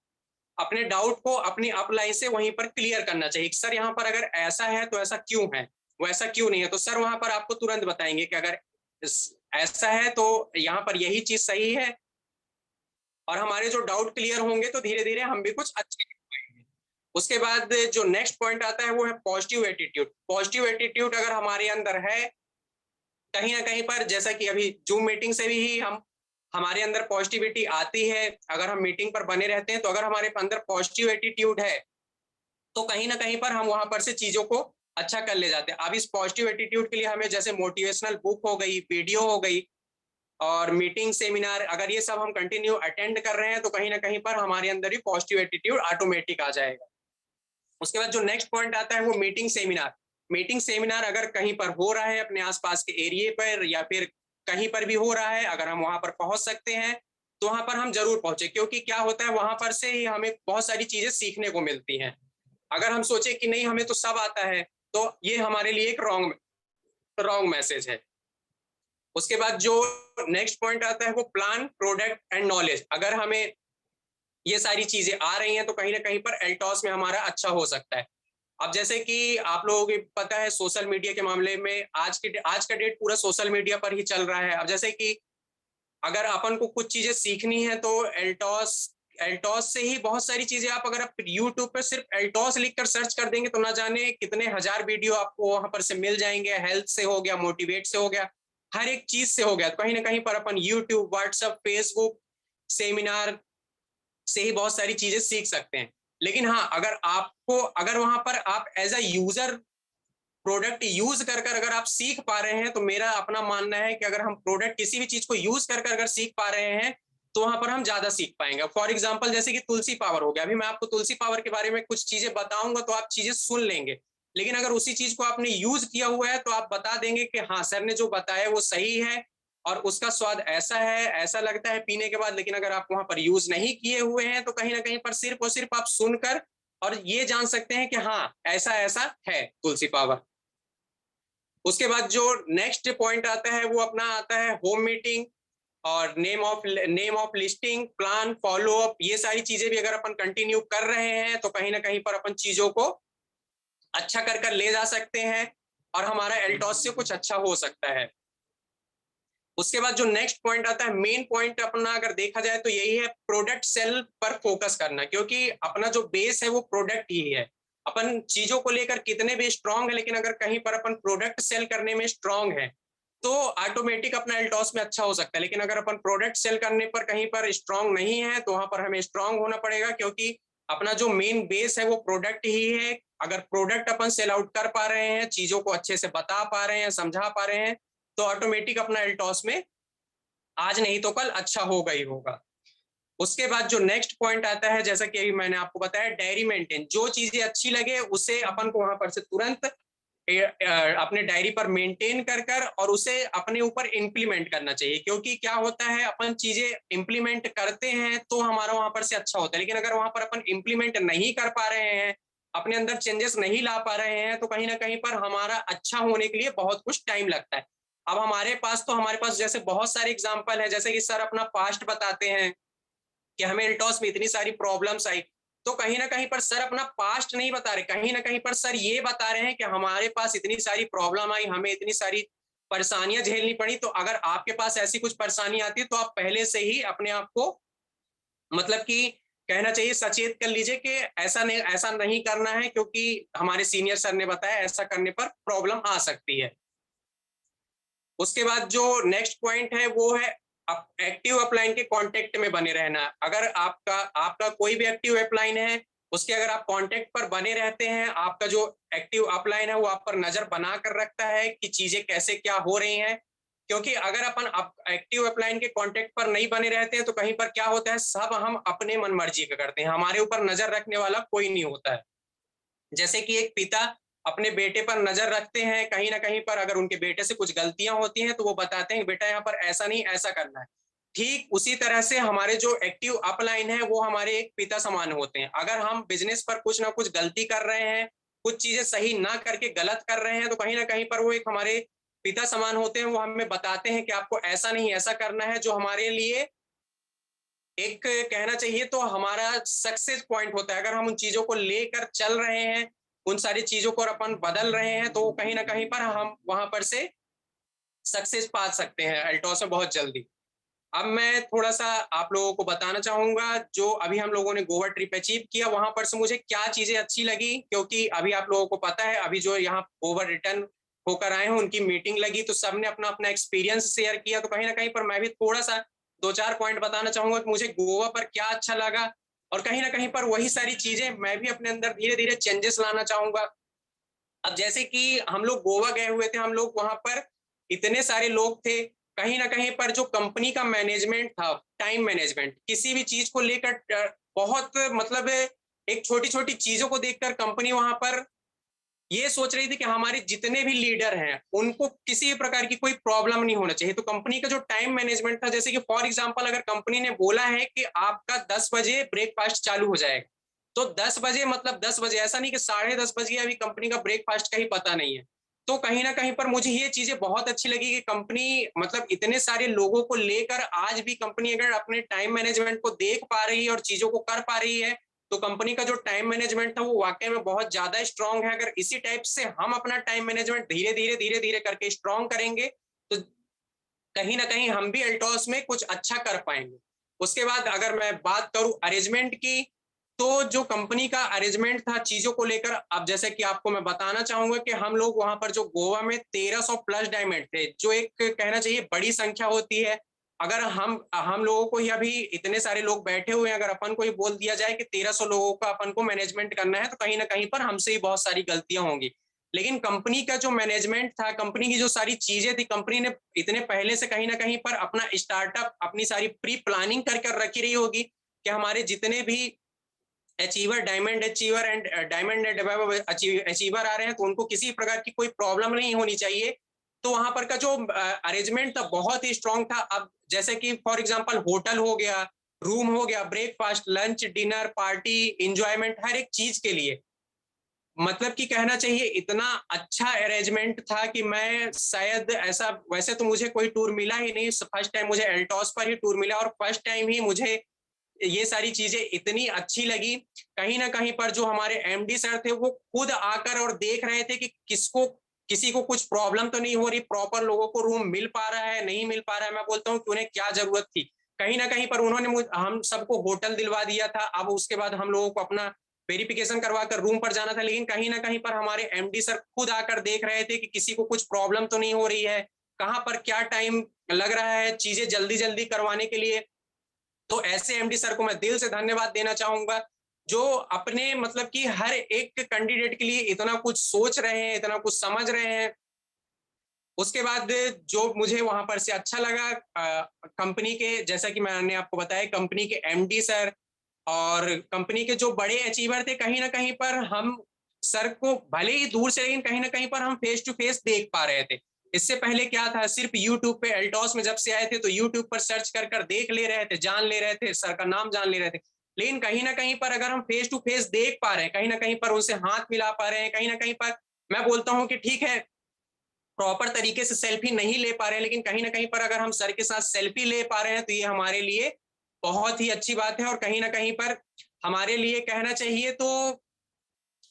S2: अपने डाउट को अपनी अपलाइन से वहीं पर क्लियर करना चाहिए। सर यहाँ पर अगर ऐसा है तो ऐसा क्यों है, वो ऐसा क्यों नहीं है, तो सर वहां पर आपको तुरंत बताएंगे कि अगर ऐसा है तो यहाँ पर यही चीज सही है, और हमारे जो डाउट क्लियर होंगे तो धीरे धीरे हम भी कुछ अच्छे कर पाएंगे। उसके बाद जो नेक्स्ट पॉइंट आता है वो है पॉजिटिव एटीट्यूड। पॉजिटिव एटीट्यूड अगर हमारे अंदर है कहीं ना कहीं पर, जैसा कि अभी जूम मीटिंग से भी हमारे अंदर पॉजिटिविटी आती है, अगर हम मीटिंग पर बने रहते हैं तो अगर हमारे अंदर पॉजिटिव एटीट्यूड है तो कहीं ना कहीं पर हम वहां पर से चीजों को अच्छा कर ले जाते हैं। अब इस पॉजिटिव एटीट्यूड के लिए हमें जैसे मोटिवेशनल बुक हो गई, वीडियो हो गई और मीटिंग सेमिनार, अगर ये सब हम कंटिन्यू अटेंड कर रहे हैं तो कहीं ना कहीं पर हमारे अंदर ही पॉजिटिव एटीट्यूड ऑटोमेटिक आ जाएगा। उसके बाद जो नेक्स्ट पॉइंट आता है वो मीटिंग सेमिनार। मीटिंग सेमिनार अगर कहीं पर हो रहा है अपने आसपास के एरिया पर या फिर कहीं पर भी हो रहा है, अगर हम वहां पर पहुंच सकते हैं तो वहां पर हम जरूर पहुंचे, क्योंकि क्या होता है वहां पर से ही हमें बहुत सारी चीजें सीखने को मिलती हैं। अगर हम सोचे कि नहीं हमें तो सब आता है तो ये हमारे लिए एक रॉन्ग मैसेज है। उसके बाद जो नेक्स्ट पॉइंट आता है वो प्लान, प्रोडक्ट एंड नॉलेज। अगर हमें ये सारी चीजें आ रही हैं तो कहीं ना कहीं पर एल्टॉस में हमारा अच्छा हो सकता है। अब जैसे कि आप लोगों को पता है सोशल मीडिया के मामले में आज का डेट पूरा सोशल मीडिया पर ही चल रहा है। अब जैसे कि अगर अपन को कुछ चीजें सीखनी है तो एल्टॉस एल्टॉस से ही बहुत सारी चीजें, आप अगर यूट्यूब पर सिर्फ एल्टॉस लिखकर सर्च कर देंगे तो ना जाने कितने हजार वीडियो आपको वहां पर से मिल जाएंगे। हेल्थ से हो गया, मोटिवेट से हो गया, हर एक चीज से हो गया। तो कहीं ना कहीं पर अपन यूट्यूब, व्हाट्सएप, फेसबुक, सेमिनार से ही बहुत सारी चीजें सीख सकते हैं। लेकिन हाँ, अगर वहां पर आप as a user product use कर अगर आप सीख पा रहे हैं, तो मेरा अपना मानना है कि अगर हम प्रोडक्ट किसी भी चीज को यूज कर अगर सीख पा रहे हैं तो वहां पर हम ज्यादा सीख पाएंगे। फॉर एग्जाम्पल जैसे कि तुलसी पावर हो गया, अभी मैं आपको तुलसी पावर के बारे में कुछ चीजें बताऊंगा तो आप चीजें सुन लेंगे, लेकिन अगर उसी चीज को आपने यूज किया हुआ है तो आप बता देंगे कि हाँ सर ने जो बताया वो सही है और उसका स्वाद ऐसा है, ऐसा लगता है पीने के बाद। लेकिन अगर आप वहां पर यूज नहीं किए हुए हैं तो कहीं ना कहीं पर सिर्फ और सिर्फ आप सुनकर और ये जान सकते हैं कि हाँ ऐसा ऐसा है तुलसी पावर। उसके बाद जो नेक्स्ट पॉइंट आता है वो अपना आता है होम मीटिंग और name of listing, plan, follow up. ये सारी चीजें भी अगर अपन कंटिन्यू कर रहे हैं तो कहीं ना कहीं पर अपन चीजों को अच्छा कर ले जा सकते हैं और हमारा एल्टॉस से कुछ अच्छा हो सकता है। उसके बाद जो नेक्स्ट पॉइंट आता है, मेन पॉइंट अपना अगर देखा जाए तो यही है प्रोडक्ट सेल पर फोकस करना, क्योंकि अपना जो बेस है वो प्रोडक्ट ही है। अपन चीजों को लेकर कितने भी स्ट्रांग है, लेकिन अगर कहीं पर अपन प्रोडक्ट सेल करने में स्ट्रांग है तो ऑटोमेटिक अपना एल्टॉस में अच्छा हो सकता है। लेकिन अगर अपन प्रोडक्ट सेल करने पर कहीं पर स्ट्रांग नहीं है तो वहां पर हमें स्ट्रांग होना पड़ेगा, क्योंकि अपना जो मेन बेस है वो प्रोडक्ट ही है। अगर प्रोडक्ट अपन सेल आउट कर पा रहे हैं, चीजों को अच्छे से बता पा रहे हैं, समझा पा रहे हैं, तो ऑटोमेटिक अपना एल्टॉस में आज नहीं तो कल अच्छा होगा ही होगा। उसके बाद जो नेक्स्ट पॉइंट आता है, जैसा कि अभी मैंने आपको बताया, डायरी मेंटेन। जो चीजें अच्छी लगे उसे अपन को वहां पर से तुरंत अपने डायरी पर मेंटेन कर और उसे अपने ऊपर इम्प्लीमेंट करना चाहिए, क्योंकि क्या होता है अपन चीजें इम्प्लीमेंट करते हैं तो हमारा वहां पर से अच्छा होता है, लेकिन अगर वहां पर अपन इम्प्लीमेंट नहीं कर पा रहे हैं, अपने अंदर चेंजेस नहीं ला पा रहे हैं, तो कहीं ना कहीं पर हमारा अच्छा होने के लिए बहुत कुछ टाइम लगता है। अब हमारे पास जैसे बहुत सारे एग्जाम्पल है, जैसे कि सर अपना पास्ट बताते हैं कि हमें एल्टॉस में इतनी सारी प्रॉब्लम्स आई, तो कहीं ना कहीं पर सर अपना पास्ट नहीं बता रहे, कहीं ना कहीं पर सर ये बता रहे हैं कि हमारे पास इतनी सारी प्रॉब्लम आई, हमें इतनी सारी परेशानियां झेलनी पड़ी। तो अगर आपके पास ऐसी कुछ परेशानी आती है तो आप पहले से ही अपने आप को मतलब कि कहना चाहिए सचेत कर लीजिए कि ऐसा नहीं करना है, क्योंकि हमारे सीनियर सर ने बताया ऐसा करने पर प्रॉब्लम आ सकती है। उसके बाद जो नेक्स्ट पॉइंट है वो है एक्टिव अपलाइन के कांटेक्ट में बने रहना। अगर आपका आपका कोई भी एक्टिव अपलाइन है, उसके अगर आप कांटेक्ट पर बने रहते हैं, आपका जो एक्टिव अपलाइन है वो आप पर नजर बना कर रखता है कि चीजें कैसे क्या हो रही हैं। क्योंकि अगर अपन एक्टिव अपलाइन के कांटेक्ट पर नहीं बने रहते हैं तो कहीं पर क्या होता है, सब हम अपने मन मर्जी का करते हैं, हमारे ऊपर नजर रखने वाला कोई नहीं होता है। जैसे कि एक पिता अपने बेटे पर नजर रखते हैं, कहीं ना कहीं पर अगर उनके बेटे से कुछ गलतियां होती हैं तो वो बताते हैं बेटा यहाँ पर ऐसा नहीं ऐसा करना है। ठीक उसी तरह से हमारे जो एक्टिव अपलाइन है वो हमारे एक पिता समान होते हैं। अगर हम बिजनेस पर कुछ ना कुछ गलती कर रहे हैं, कुछ चीजें सही ना करके गलत कर रहे हैं, तो कहीं ना कहीं पर वो एक हमारे पिता समान होते हैं। वो हमें बताते हैं कि आपको ऐसा नहीं ऐसा करना है, जो हमारे लिए एक कहना चाहिए तो हमारा सक्सेस पॉइंट होता है। अगर हम उन चीजों को लेकर चल रहे हैं, उन सारी चीजों को अपन बदल रहे हैं, तो कहीं ना कहीं पर हम वहां पर से सक्सेस पा सकते हैं अल्टॉस में बहुत जल्दी। अब मैं थोड़ा सा आप लोगों को बताना चाहूंगा, जो अभी हम लोगों ने गोवा ट्रिप अचीव किया वहां पर से मुझे क्या चीजें अच्छी लगी। क्योंकि अभी आप लोगों को पता है, अभी जो यहाँ ओवर रिटर्न होकर आए हैं उनकी मीटिंग लगी, तो सबने अपना अपना एक्सपीरियंस शेयर किया। तो कहीं ना कहीं पर मैं भी थोड़ा सा दो चार पॉइंट बताना चाहूंगा कि मुझे गोवा पर क्या अच्छा लगा, और कहीं ना कहीं पर वही सारी चीजें मैं भी अपने अंदर धीरे धीरे चेंजेस लाना चाहूंगा। अब जैसे कि हम लोग गोवा गए हुए थे, हम लोग वहां पर इतने सारे लोग थे, कहीं ना कहीं पर जो कंपनी का मैनेजमेंट था, टाइम मैनेजमेंट, किसी भी चीज को लेकर बहुत मतलब एक छोटी छोटी चीजों को देखकर कंपनी वहां पर ये सोच रही थी कि हमारे जितने भी लीडर हैं उनको किसी भी प्रकार की कोई प्रॉब्लम नहीं होना चाहिए। तो कंपनी का जो टाइम मैनेजमेंट था, जैसे कि फॉर एग्जांपल अगर कंपनी ने बोला है कि आपका 10 बजे ब्रेकफास्ट चालू हो जाएगा, तो 10 बजे मतलब 10 बजे, ऐसा नहीं कि 10:30 बज गया, अभी कंपनी का ब्रेकफास्ट का ही पता नहीं है। तो कहीं ना कहीं पर मुझे ये चीजें बहुत अच्छी लगी कि कंपनी मतलब इतने सारे लोगों को लेकर आज भी कंपनी अगर अपने टाइम मैनेजमेंट को देख पा रही है और चीजों को कर पा रही है, तो कंपनी का जो टाइम मैनेजमेंट था वो वाकई में बहुत ज्यादा स्ट्रांग है। अगर इसी टाइप से हम अपना टाइम मैनेजमेंट धीरे धीरे करके स्ट्रांग करेंगे, तो कहीं ना कहीं हम भी अल्टॉस में कुछ अच्छा कर पाएंगे। उसके बाद अगर मैं बात करूं अरेंजमेंट की, तो जो कंपनी का अरेंजमेंट था चीजों को लेकर, अब जैसे कि आपको मैं बताना चाहूंगा कि हम लोग वहां पर जो गोवा में 1300 प्लस डायमंड थे, जो एक कहना चाहिए बड़ी संख्या होती है। अगर हम लोगों को ही अभी इतने सारे लोग बैठे हुए हैं, अगर अपन को ही बोल दिया जाए कि 1300 लोगों का अपन को मैनेजमेंट करना है, तो कहीं ना कहीं पर हमसे ही बहुत सारी गलतियां होंगी। लेकिन कंपनी का जो मैनेजमेंट था, कंपनी की जो सारी चीजें थी, कंपनी ने इतने पहले से कहीं ना कहीं पर अपना स्टार्टअप अपनी सारी प्री प्लानिंग करके रखी रही होगी कि हमारे जितने भी achiever, diamond achiever and diamond achiever आ रहे हैं, तो उनको किसी प्रकार की कोई प्रॉब्लम नहीं होनी चाहिए। तो वहां पर का जो अरेंजमेंट था बहुत ही स्ट्रांग था। अब जैसे कि फॉर एग्जांपल होटल हो गया, रूम हो गया, breakfast, lunch, dinner, party, enjoyment, हर एक चीज के लिए मतलब कि कहना चाहिए इतना अच्छा अरेंजमेंट था कि मैं शायद ऐसा, वैसे तो मुझे कोई टूर मिला ही नहीं, फर्स्ट टाइम मुझे एल्टॉस पर ही टूर मिला, और फर्स्ट टाइम ही मुझे ये सारी चीजें इतनी अच्छी लगी। कहीं ना कहीं पर जो हमारे एमडी सर थे वो खुद आकर और देख रहे थे कि किसी को कुछ प्रॉब्लम तो नहीं हो रही, प्रॉपर लोगों को रूम मिल पा रहा है नहीं मिल पा रहा है। मैं बोलता हूँ कि उन्हें क्या जरूरत थी, कहीं ना कहीं पर उन्होंने हम सबको होटल दिलवा दिया था। अब उसके बाद हम लोगों को अपना वेरिफिकेशन करवा कर रूम पर जाना था, लेकिन कहीं ना कहीं पर हमारे एमडी सर खुद आकर देख रहे थे कि किसी को कुछ प्रॉब्लम तो नहीं हो रही है, कहाँ पर क्या टाइम लग रहा है चीजें जल्दी जल्दी करवाने के लिए। तो ऐसे एमडी सर को मैं दिल से धन्यवाद देना चाहूंगा, जो अपने मतलब कि हर एक कैंडिडेट के लिए इतना कुछ सोच रहे हैं, इतना कुछ समझ रहे हैं। उसके बाद जो मुझे वहां पर से अच्छा लगा, कंपनी के, जैसा कि मैंने आपको बताया, कंपनी के एमडी सर और कंपनी के जो बड़े अचीवर थे, कहीं ना कहीं पर हम सर को भले ही दूर से, लेकिन कहीं ना कहीं पर हम फेस टू फेस देख पा रहे थे। इससे पहले क्या था, सिर्फ यूट्यूब पे एल्टॉस में जब से आए थे तो यूट्यूब पर सर्च कर कर देख ले रहे थे, जान ले रहे थे, सर का नाम जान ले रहे थे। लेकिन कहीं ना कहीं पर अगर हम फेस टू फेस देख पा रहे हैं, कहीं ना कहीं पर उनसे हाथ मिला पा रहे हैं, कहीं ना कहीं पर मैं बोलता हूं कि ठीक है प्रॉपर तरीके से सेल्फी नहीं ले पा रहे हैं, लेकिन कहीं ना कहीं पर अगर हम सर के साथ सेल्फी ले पा रहे हैं तो ये हमारे लिए बहुत ही अच्छी बात है। और कहीं ना कहीं पर हमारे लिए कहना चाहिए तो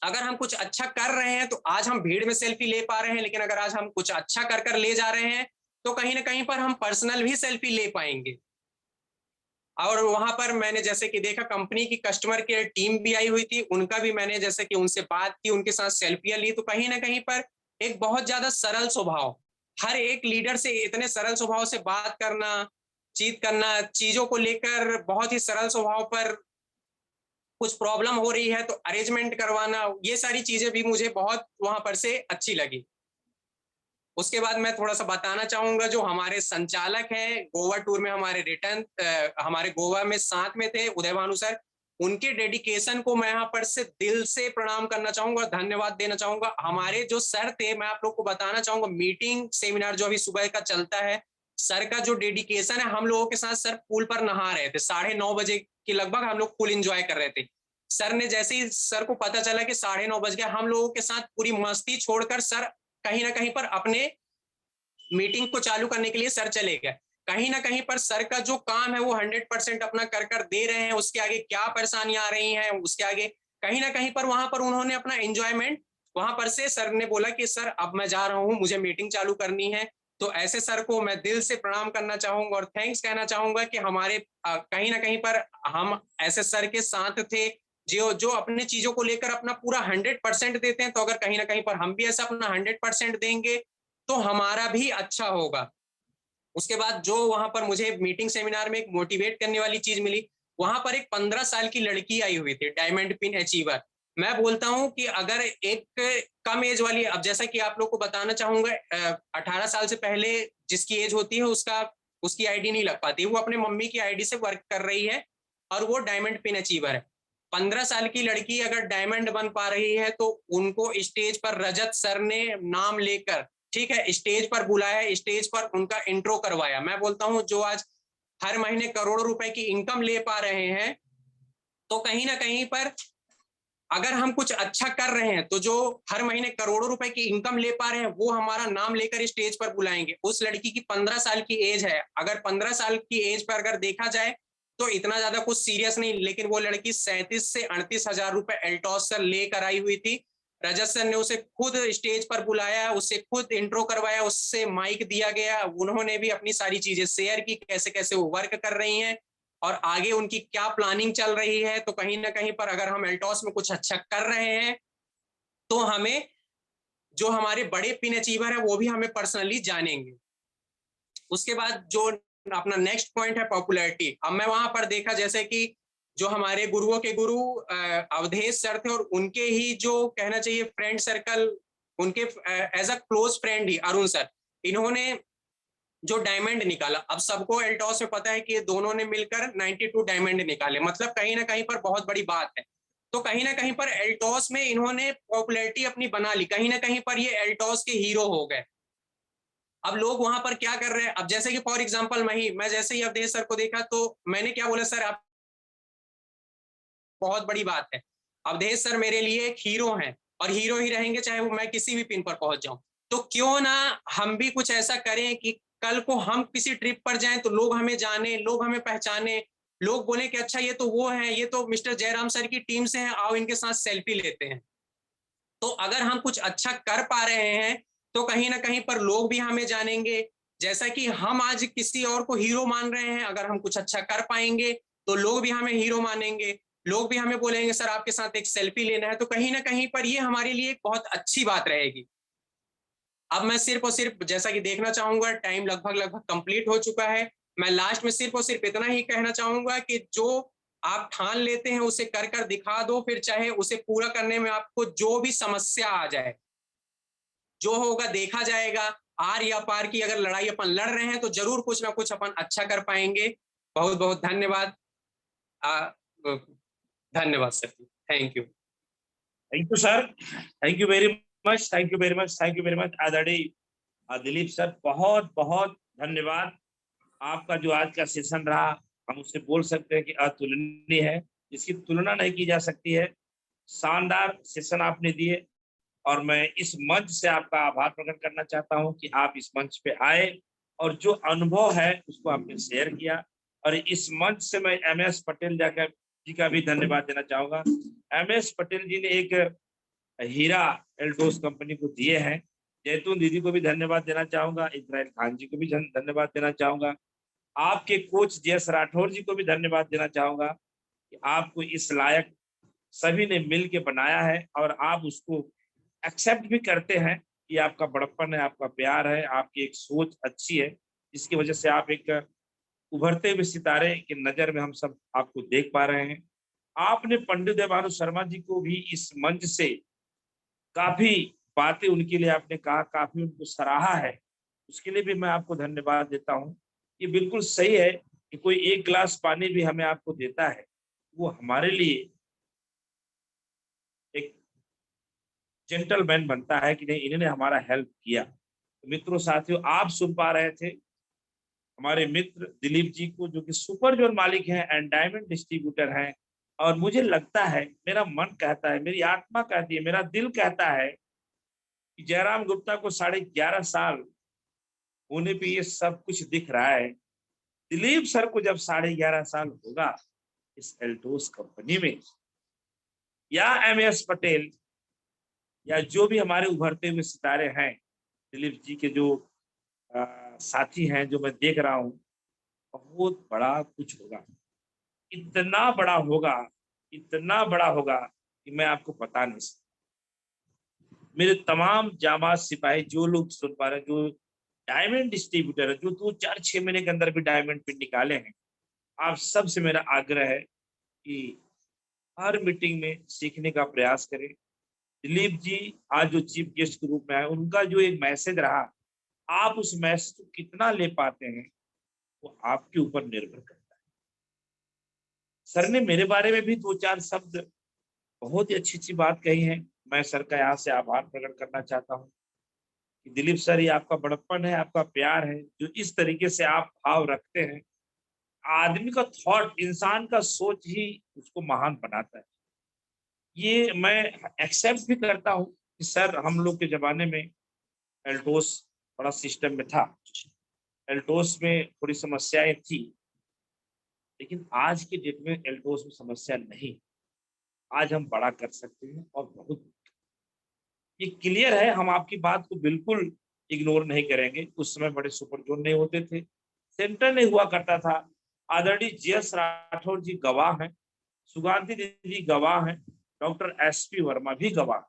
S2: अगर हम कुछ अच्छा कर रहे हैं तो आज हम भीड़ में सेल्फी ले पा रहे हैं, लेकिन अगर आज हम कुछ अच्छा कर कर ले जा रहे हैं तो कहीं ना कहीं पर हम पर्सनल भी सेल्फी ले पाएंगे। और वहां पर मैंने जैसे कि देखा कंपनी की कस्टमर केयर टीम भी आई हुई थी, उनका भी मैंने जैसे कि उनसे बात की, उनके साथ सेल्फियां ली। तो कहीं ना कहीं पर एक बहुत ज्यादा सरल स्वभाव, हर एक लीडर से इतने सरल स्वभाव से बात करना, चीत करना, चीजों को लेकर बहुत ही सरल स्वभाव पर कुछ प्रॉब्लम हो रही है तो अरेंजमेंट करवाना, ये सारी चीजें भी मुझे बहुत वहां पर से अच्छी लगी। उसके बाद मैं थोड़ा सा बताना चाहूंगा, जो हमारे संचालक हैं गोवा टूर में, हमारे रिटर्न हमारे गोवा में साथ में थे उदय भानु सर, उनके डेडिकेशन को मैं यहाँ पर से दिल से प्रणाम करना चाहूंगा, धन्यवाद देना चाहूंगा। हमारे जो सर थे, मैं आप लोग को बताना चाहूंगा, मीटिंग सेमिनार जो अभी सुबह का चलता है, सर का जो डेडिकेशन है, हम लोगों के साथ सर पूल पर नहा रहे थे 9:30 बजे के लगभग, हम लोग फुल एंजॉय कर रहे थे। सर ने जैसे ही सर को पता चला कि 9:30 बज गया, हम लोगों के साथ पूरी मस्ती छोड़कर सर कहीं ना कहीं पर अपने मीटिंग को चालू करने के लिए सर चले गए। कहीं ना कहीं पर सर का जो काम है वो 100% अपना कर कर दे रहे हैं, उसके आगे क्या परेशानियां आ रही हैं, उसके आगे कहीं ना कहीं पर वहां पर उन्होंने अपना एंजॉयमेंट, वहां पर से सर ने बोला कि सर अब मैं जा रहा हूं, मुझे मीटिंग चालू करनी है। तो ऐसे सर को मैं दिल से प्रणाम करना चाहूंगा और थैंक्स कहना चाहूंगा कि हमारे कहीं ना कहीं पर हम ऐसे सर के साथ थे जो जो अपने चीजों को लेकर अपना पूरा 100% देते हैं। तो अगर कहीं ना कहीं पर हम भी ऐसा अपना 100% देंगे तो हमारा भी अच्छा होगा। उसके बाद जो वहां पर मुझे मीटिंग सेमिनार में एक मोटिवेट करने वाली चीज मिली, वहां पर एक 15 साल की लड़की आई हुई थी, डायमंड पिन अचीवर। मैं बोलता हूं कि अगर एक कम एज वाली, अब जैसा कि आप लोग को बताना चाहूंगा, 18 साल से पहले जिसकी एज होती है उसका उसकी आईडी नहीं लग पाती, वो अपने मम्मी की आईडी से वर्क कर रही है और वो डायमंड पिन अचीवर है। 15 साल की लड़की अगर डायमंड बन पा रही है तो उनको स्टेज पर रजत सर ने नाम लेकर, ठीक है, स्टेज पर बुलाया, स्टेज पर उनका इंट्रो करवाया। मैं बोलता हूं जो आज हर महीने करोड़ों रुपए की इनकम ले पा रहे हैं, तो कहीं ना कहीं पर अगर हम कुछ अच्छा कर रहे हैं तो जो हर महीने करोड़ों रुपए की इनकम ले पा रहे हैं वो हमारा नाम लेकर स्टेज पर बुलाएंगे। उस लड़की की 15 साल की एज है, अगर 15 साल की एज पर अगर देखा जाए तो इतना ज्यादा कुछ सीरियस नहीं, लेकिन वो लड़की 37 से 38 हजार रुपए एल्टॉस से लेकर आई हुई थी। रजत सर ने उसे खुद स्टेज पर बुलाया, उससे खुद इंट्रो करवाया, उससे माइक दिया गया, उन्होंने भी अपनी सारी चीजें शेयर की, कैसे कैसे वो वर्क कर रही हैं और आगे उनकी क्या प्लानिंग चल रही है। तो कहीं ना कहीं पर अगर हम एल्टॉस में कुछ अच्छा कर रहे हैं तो हमें, जो हमारे बड़े पिन अचीवर है वो भी हमें पर्सनली जानेंगे। उसके बाद जो अपना नेक्स्ट पॉइंट है पॉपुलैरिटी। अब मैं वहां पर देखा जैसे कि जो हमारे गुरुओं के गुरु अवधेश सर थे और उनके ही जो कहना चाहिए फ्रेंड सर्कल, उनके एज अ क्लोज फ्रेंड ही अरुण सर, इन्होंने जो डायमंड निकाला। अब सबको एल्टॉस में पता है कि ये दोनों ने मिलकर 92 डायमंड निकाले, मतलब कहीं ना कहीं पर बहुत बड़ी बात है। तो कहीं ना कहीं पर एल्टॉस में इन्होंने पॉपुलैरिटी अपनी बना ली, कहीं ना कहीं पर ये एल्टॉस के हीरो हो गए। अब लोग वहां पर क्या कर रहे हैं, अब जैसे कि फॉर एग्जांपल मैं जैसे ही अवधेश सर को देखा तो मैंने क्या बोला, सर आप, बहुत बड़ी बात है, अवधेश सर मेरे लिए एक हीरो हैं और हीरो ही रहेंगे चाहे वो मैं किसी भी पिन पर पहुंच जाऊं। तो क्यों ना हम भी कुछ ऐसा करें कि कल को हम किसी ट्रिप पर जाएं तो लोग हमें जाने, लोग हमें पहचाने, लोग बोले कि अच्छा ये तो वो है, ये तो मिस्टर जयराम सर की टीम से हैं, आओ इनके साथ सेल्फी लेते हैं। तो अगर हम कुछ अच्छा कर पा रहे हैं तो कहीं ना कहीं पर लोग भी हमें जानेंगे। जैसा कि हम आज किसी और को हीरो मान रहे हैं, अगर हम कुछ अच्छा कर पाएंगे तो लोग भी हमें हीरो मानेंगे, लोग भी हमें बोलेंगे सर आपके साथ एक सेल्फी लेना है। तो कहीं ना कहीं पर ये हमारे लिए एक बहुत अच्छी बात रहेगी। अब मैं सिर्फ और सिर्फ जैसा कि देखना चाहूंगा, टाइम लगभग लगभग कंप्लीट हो चुका है। मैं लास्ट में सिर्फ और सिर्फ इतना ही कहना चाहूंगा कि जो आप ठान लेते हैं उसे कर कर दिखा दो, फिर चाहे उसे पूरा करने में आपको जो भी समस्या आ जाए, जो होगा देखा जाएगा। आर या पार की अगर लड़ाई अपन लड़ रहे हैं तो जरूर कुछ ना कुछ अपन अच्छा कर पाएंगे। बहुत बहुत धन्यवाद। धन्यवाद sir, thank you.
S1: Thank you sir, thank you very much, thank you very much, thank you very much आदरणीय दिलीप सर, बहुत बहुत धन्यवाद। आपका जो आज का सेशन रहा, हम उससे बोल सकते हैं कि अतुलनीय है, जिसकी तुलना नहीं की जा सकती है। शानदार सेशन आपने दिए और मैं इस मंच से आपका आभार प्रकट करना चाहता हूं कि आप इस मंच पे आए और जो अनुभव है उसको आपने शेयर किया। और इस मंच से मैं एमएस पटेल जाकर जी का भी धन्यवाद देना चाहूंगा। एमएस पटेल जी ने एक हीरा एल्टोस कंपनी को दिए हैं। जैतून दीदी को भी धन्यवाद देना चाहूंगा, इब्राहिम खान जी को भी धन्यवाद देना चाहूंगा, आपके कोच जयस राठौर जी को भी धन्यवाद देना चाहूंगा कि आपको इस लायक सभी ने मिल के बनाया है और आप उसको एक्सेप्ट भी करते हैं। ये आपका बड़प्पन है, आपका प्यार है, आपकी एक सोच अच्छी है, जिसकी वजह से आप एक उभरते हुए सितारे की नजर में हम सब आपको देख पा रहे हैं। आपने पंडित देवानु शर्मा जी को भी इस मंच से काफी बातें उनके लिए आपने कहा, काफी उनको सराहा है, उसके लिए भी मैं आपको धन्यवाद देता हूँ। ये बिल्कुल सही है कि कोई एक गिलास पानी भी हमें आपको देता है, वो हमारे लिए एक जेंटलमैन बनता है कि नहीं इन्होंने हमारा हेल्प किया। तो मित्रों साथियों, आप सुन पा रहे थे हमारे मित्र दिलीप जी को, जो कि सुपर जोन मालिक हैं एंड डायमंड डिस्ट्रीब्यूटर हैं। और मुझे लगता है, मेरा मन कहता है, मेरी आत्मा कहती है, मेरा दिल कहता है कि जयराम गुप्ता को 11.5 साल होने पे ये सब कुछ दिख रहा है। दिलीप सर को जब 11.5 साल होगा इस एल्टोस कंपनी में, या एमएस पटेल, या जो भी हमारे उभरते हुए सितारे हैं, दिलीप जी के जो साथी हैं, जो मैं देख रहा हूँ, बहुत बड़ा कुछ होगा। इतना बड़ा होगा, इतना बड़ा होगा कि मैं आपको बता नहीं सकता। मेरे तमाम जाबाज सिपाही, जो लोग सुन पा रहे हैं, जो डायमंड डिस्ट्रीब्यूटर है, जो 2 4 6 महीने के अंदर भी डायमंड पिन निकाले हैं, आप सबसे मेरा आग्रह है कि हर मीटिंग में सीखने का प्रयास करें। दिलीप जी आज जो चीफ गेस्ट के रूप में आए, उनका जो एक मैसेज रहा, आप उस मैसेज को कितना ले पाते हैं वो आपके ऊपर निर्भर करता है। सर ने मेरे बारे में भी 2 4 शब्द बहुत ही अच्छी अच्छी बात कही है। मैं सर का यहाँ से आभार प्रकट करना चाहता हूँ कि दिलीप सर, ये आपका बड़प्पन है, आपका प्यार है, जो इस तरीके से आप भाव रखते हैं। आदमी का थॉट, इंसान का सोच ही उसको महान बनाता है। ये मैं एक्सेप्ट भी करता हूँ कि सर, हम लोग के जमाने में एल्टोस बड़ा सिस्टम में था, एल्टोस में थोड़ी समस्याएं थी, लेकिन आज के डेट में एल्टोस में समस्या नहीं। आज हम बड़ा कर सकते हैं और बहुत, ये क्लियर है। हम आपकी बात को बिल्कुल इग्नोर नहीं करेंगे। उस समय बड़े सुपर जोन नहीं होते थे, सेंटर नहीं हुआ करता था। आदरणीय जयस राठौर जी गवाह हैं, सुगांधी दीदी गवाह हैं, डॉक्टर एसपी वर्मा भी गवाह।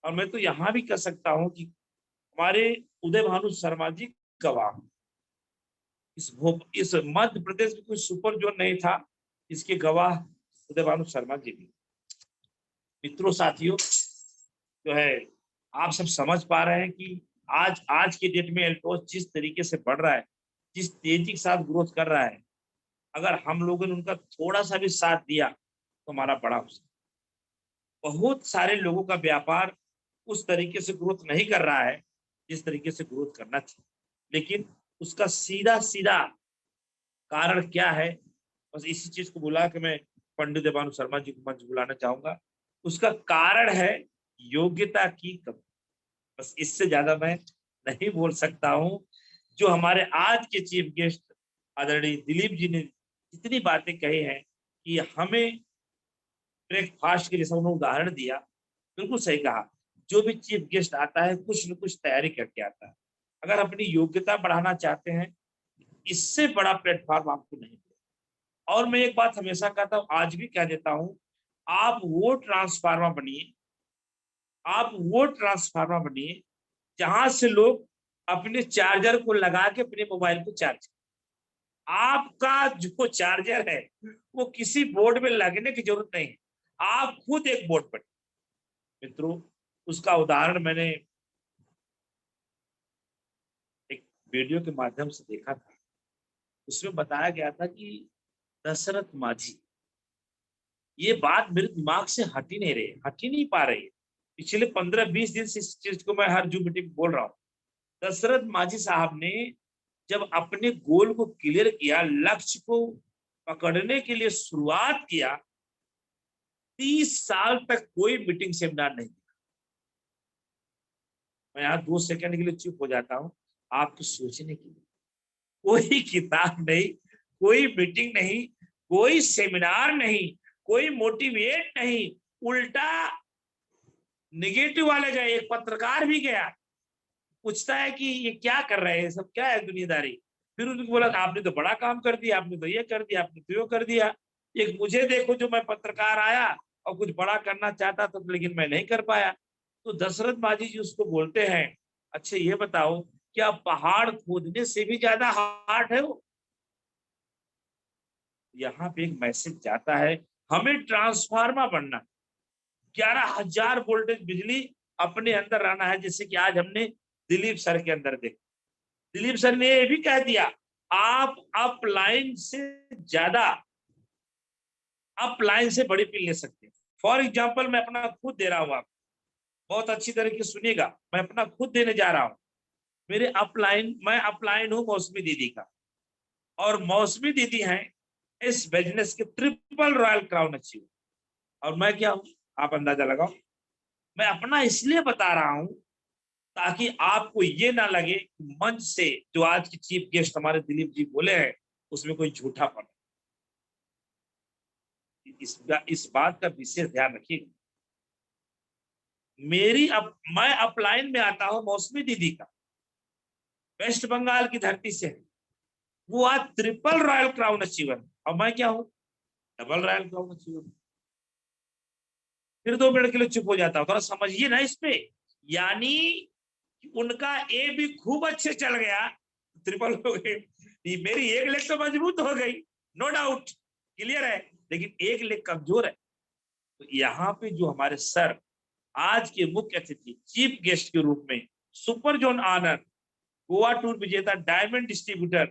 S1: और मैं तो यहाँ भी कह सकता हूँ कि हमारे उदय भानु शर्मा जी गवाह। इस मध्य प्रदेश में कोई सुपर जोन नहीं था, इसके गवाह उदय भानु शर्मा जी भी। मित्रों साथियों, जो है, आप सब समझ पा रहे हैं कि आज आज के डेट में एल्टोस जिस तरीके से बढ़ रहा है, जिस तेजी के साथ ग्रोथ कर रहा है, अगर हम लोगों ने उनका थोड़ा सा भी साथ दिया तो हमारा बड़ा हो सकता है। बहुत सारे लोगों का व्यापार उस तरीके से ग्रोथ नहीं कर रहा है जिस तरीके से ग्रोथ करना चाहिए, लेकिन उसका सीधा सीधा कारण क्या है, बस इसी चीज को बुला के मैं पंडित देवानु शर्मा जी को मंच बुलाना चाहूंगा। उसका कारण है योग्यता की कमी। बस इससे ज्यादा मैं नहीं बोल सकता हूँ। जो हमारे आज के चीफ गेस्ट आदरणीय दिलीप जी ने जितनी बातें कही हैं कि हमें ब्रेकफास्ट के जैसा उन्होंने उदाहरण दिया, बिल्कुल सही कहा। जो भी चीफ गेस्ट आता है कुछ न कुछ तैयारी करके आता है। अगर अपनी योग्यता बढ़ाना चाहते हैं, इससे बड़ा प्लेटफॉर्म आपको नहीं मिलेगा। और मैं एक बात हमेशा कहता हूँ, आज भी कह देता हूँ, आप वो ट्रांसफार्मर बनिए, आप वो ट्रांसफार्मर बनिए जहां से लोग अपने चार्जर को लगा के अपने मोबाइल को चार्ज। आपका जो चार्जर है वो किसी बोर्ड में लगने की जरूरत नहीं है, आप खुद एक बोर्ड पर। मित्रों, उसका उदाहरण मैंने एक वीडियो के माध्यम से देखा था। उसमें बताया गया था कि दशरथ माझी ये बात मेरे दिमाग से हट ही नहीं पा रही है। पिछले 15-20 दिन से इस चीज को मैं हर जूम मीटिंग बोल रहा हूँ। दशरथ माझी साहब ने जब अपने गोल को क्लियर किया, लक्ष्य को पकड़ने के लिए शुरुआत किया, 30 साल तक कोई मीटिंग सेमिनार नहीं। मैं यहाँ 2 सेकंड के लिए चुप हो जाता हूँ आपको सोचने के लिए। कोई किताब नहीं, कोई मीटिंग नहीं, कोई सेमिनार नहीं, कोई मोटिवेट नहीं, उल्टा निगेटिव वाले गए। एक पत्रकार भी गया, पूछता है कि ये क्या कर रहे हैं सब, क्या है दुनियादारी। फिर उनको बोला आपने तो बड़ा काम कर दिया, आपने तो ये कर दिया, आपने तो यो कर दिया। एक मुझे देखो जो मैं पत्रकार आया और कुछ बड़ा करना चाहता था, लेकिन मैं नहीं कर पाया। तो दशरथ माझी जी उसको बोलते हैं, अच्छा ये बताओ क्या पहाड़ खोदने से भी ज्यादा हार्ड है वो? यहाँ पे एक मैसेज जाता है, हमें ट्रांसफार्मर बनना, 11,000 वोल्टेज बिजली अपने अंदर रहना है। जैसे कि आज हमने दिलीप सर के अंदर देखा, दिलीप सर ने ये भी कह दिया, आप अपलाइन से ज्यादा, अपलाइन से बड़ी पिल ले सकते हैं। फॉर एग्जाम्पल मैं अपना खुद दे रहा हूँ, आप बहुत अच्छी तरीके से सुनिएगा, मैं अपना खुद देने जा रहा हूँ। मेरे अपलाइन, मैं अपलाइन हूँ मौसमी दीदी का, और मौसमी दीदी हैं इस बिजनेस के ट्रिपल रॉयल क्राउन अचीवर, और मैं क्या हूँ आप अंदाजा लगाओ। मैं अपना इसलिए बता रहा हूं ताकि आपको ये ना लगे मंच से जो आज की चीफ गेस्ट हमारे दिलीप जी बोले हैं उसमें कोई झूठापन। इस बात का विशेष ध्यान रखिएगा। मैं अपलाइन में आता हूं मौसमी दीदी का, वेस्ट बंगाल की धरती से है, वो आज ट्रिपल रॉयल क्राउन अचीवर, और मैं क्या हूं डबल रॉयल क्राउन अचीवर। फिर 2 मिनट के लिए चुप हो जाता हूं, थोड़ा समझिए ना इस पे। यानी उनका ए भी खूब अच्छे चल गया, ट्रिपल हो गई, मेरी एक लेग तो मजबूत हो गई, नो डाउट, क्लियर है, लेकिन एक लेग कमजोर है। तो यहाँ पे जो हमारे सर आज के मुख्य अतिथि चीफ गेस्ट के रूप में, super zone owner Goa tour विजेता डायमंड डिस्ट्रीब्यूटर,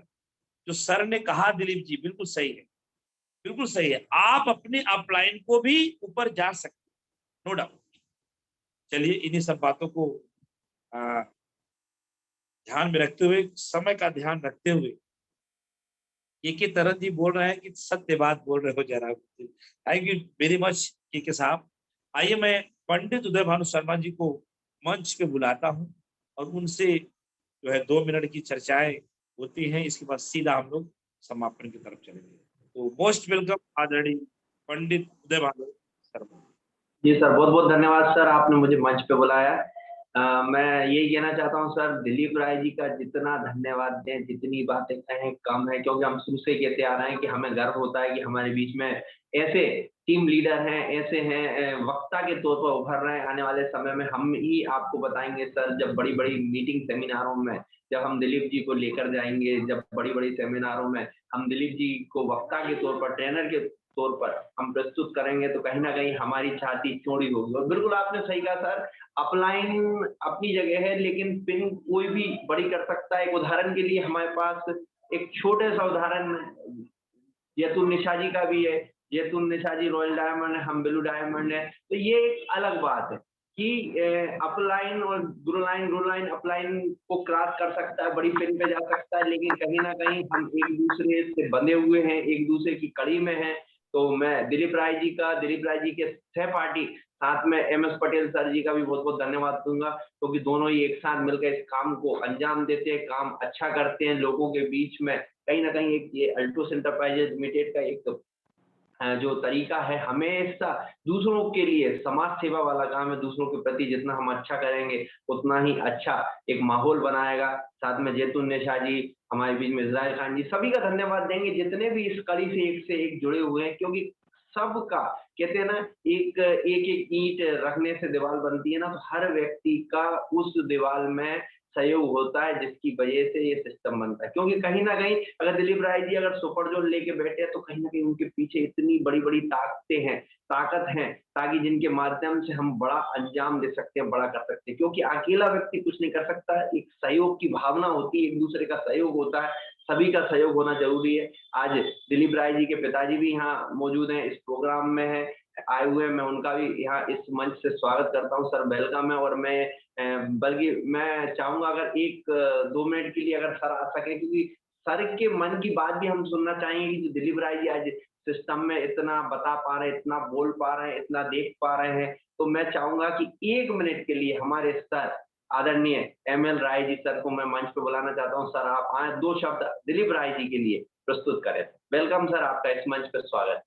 S1: जो सर ने कहा दिलीप जी बिल्कुल सही है, बिल्कुल सही है, आप अपने अपलाइन को भी ऊपर जा सकते, नो डाउट। चलिए इन्हीं सब बातों को ध्यान में रखते हुए, समय का ध्यान रखते हुए, के तरन जी बोल रहे हैं कि सत्य बात बोल रहे हो जरा। थैंक यू वेरी मच के साहब। आइए मैं पंडित उदय भानु शर्मा जी को मंच पे बुलाता हूं और उनसे जो है 2 मिनट की चर्चाएं होती हैं, इसके बाद सीधा हम लोग समापन की तरफ चलेंगे। तो मोस्ट वेलकम आदरणीय पंडित उदय भानु शर्मा।
S3: जी सर, बहुत बहुत धन्यवाद सर, आपने मुझे मंच पे बुलाया। मैं यही कहना चाहता हूँ सर, दिलीप राय जी का जितना धन्यवाद दें, जितनी बातें कहें कम है, क्योंकि हम शुरू से कहते आ रहे हैं कि हमें गर्व होता है कि हमारे बीच में ऐसे टीम लीडर हैं, ऐसे हैं वक्ता के तौर पर उभर रहे हैं। आने वाले समय में हम ही आपको बताएंगे सर, जब बड़ी बड़ी मीटिंग सेमिनारों में जब हम दिलीप जी को लेकर जाएंगे, जब बड़ी बड़ी सेमिनारों में हम दिलीप जी को वक्ता के तौर पर, ट्रेनर के तौर पर हम प्रस्तुत करेंगे, तो कहीं ना कहीं हमारी छाती चौड़ी होगी। और बिल्कुल आपने सही कहा सर, अपलाइन अपनी जगह है, लेकिन पिन कोई भी बड़ी कर सकता है। एक उदाहरण के लिए हमारे पास एक छोटे सा उदाहरण जैतून निशा जी का भी है। जैतून निशा जी रॉयल डायमंड है, हम ब्लू डायमंड है। तो ये एक अलग बात है कि अपलाइन और ग्रो लाइन अपलाइन को क्रॉस कर सकता है, बड़ी पिन पे जा सकता है, लेकिन कहीं ना कहीं हम एक दूसरे से बंधे हुए हैं, एक दूसरे की कड़ी में हैं। तो मैं दिलीप राय जी के सहपाठी साथ में MS पटेल सर जी का भी बहुत बहुत धन्यवाद दूंगा, क्योंकि दोनों ही एक साथ मिलकर इस काम को अंजाम देते हैं, काम अच्छा करते हैं लोगों के बीच में। कहीं ना कहीं एक ये अल्टोस एंटरप्राइजेज लिमिटेड का एक जो तरीका है, हमेशा दूसरों के लिए समाज सेवा वाला काम है। दूसरों के प्रति जितना हम अच्छा करेंगे उतना ही अच्छा एक माहौल बनाएगा। साथ में जैतून निशा जी, हमारे बीच में इजराइल खान जी, सभी का धन्यवाद देंगे जितने भी इस कड़ी से एक जुड़े हुए हैं, क्योंकि सबका कहते हैं ना, एक एक एक ईंट रखने से दीवार बनती है ना, तो हर व्यक्ति का उस दीवार में सहयोग होता है, जिसकी वजह से ये सिस्टम बनता है। क्योंकि कहीं ना कहीं अगर दिलीप राय जी अगर सुपर जोन लेके बैठे हैं, तो कहीं ना कहीं उनके पीछे इतनी बड़ी बड़ी ताकत हैं, ताकि जिनके माध्यम से हम बड़ा अंजाम दे सकते हैं, बड़ा कर सकते हैं। क्योंकि अकेला व्यक्ति कुछ नहीं कर सकता, एक सहयोग की भावना होती है, एक दूसरे का सहयोग होता है, सभी का सहयोग होना जरूरी है। आज दिलीप राय जी के पिताजी भी यहाँ मौजूद हैं, इस प्रोग्राम में है आए हुए, मैं उनका भी यहाँ इस मंच से स्वागत करता हूँ सर, वेलकम है। और मैं बल्कि मैं चाहूंगा अगर 1-2 मिनट के लिए अगर सर आ सके, क्योंकि सर के मन की बात भी हम सुनना चाहेंगे कि जो दिलीप राय जी आज सिस्टम में इतना बता पा रहे हैं, इतना बोल पा रहे हैं, इतना देख पा रहे हैं, तो मैं चाहूंगा कि 1 मिनट के लिए हमारे सर आदरणीय ML राय जी सर को मैं मंच पे बुलाना चाहता हूं। सर आप आए, 2 शब्द दिलीप राय जी के लिए प्रस्तुत करें। वेलकम सर, आपका इस मंच पे स्वागत।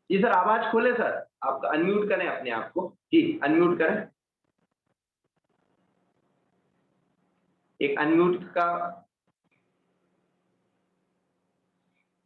S3: जी सर, आवाज खोले सर, आप अनम्यूट करें अपने आप को, जी अनम्यूट करें, एक अनम्यूट का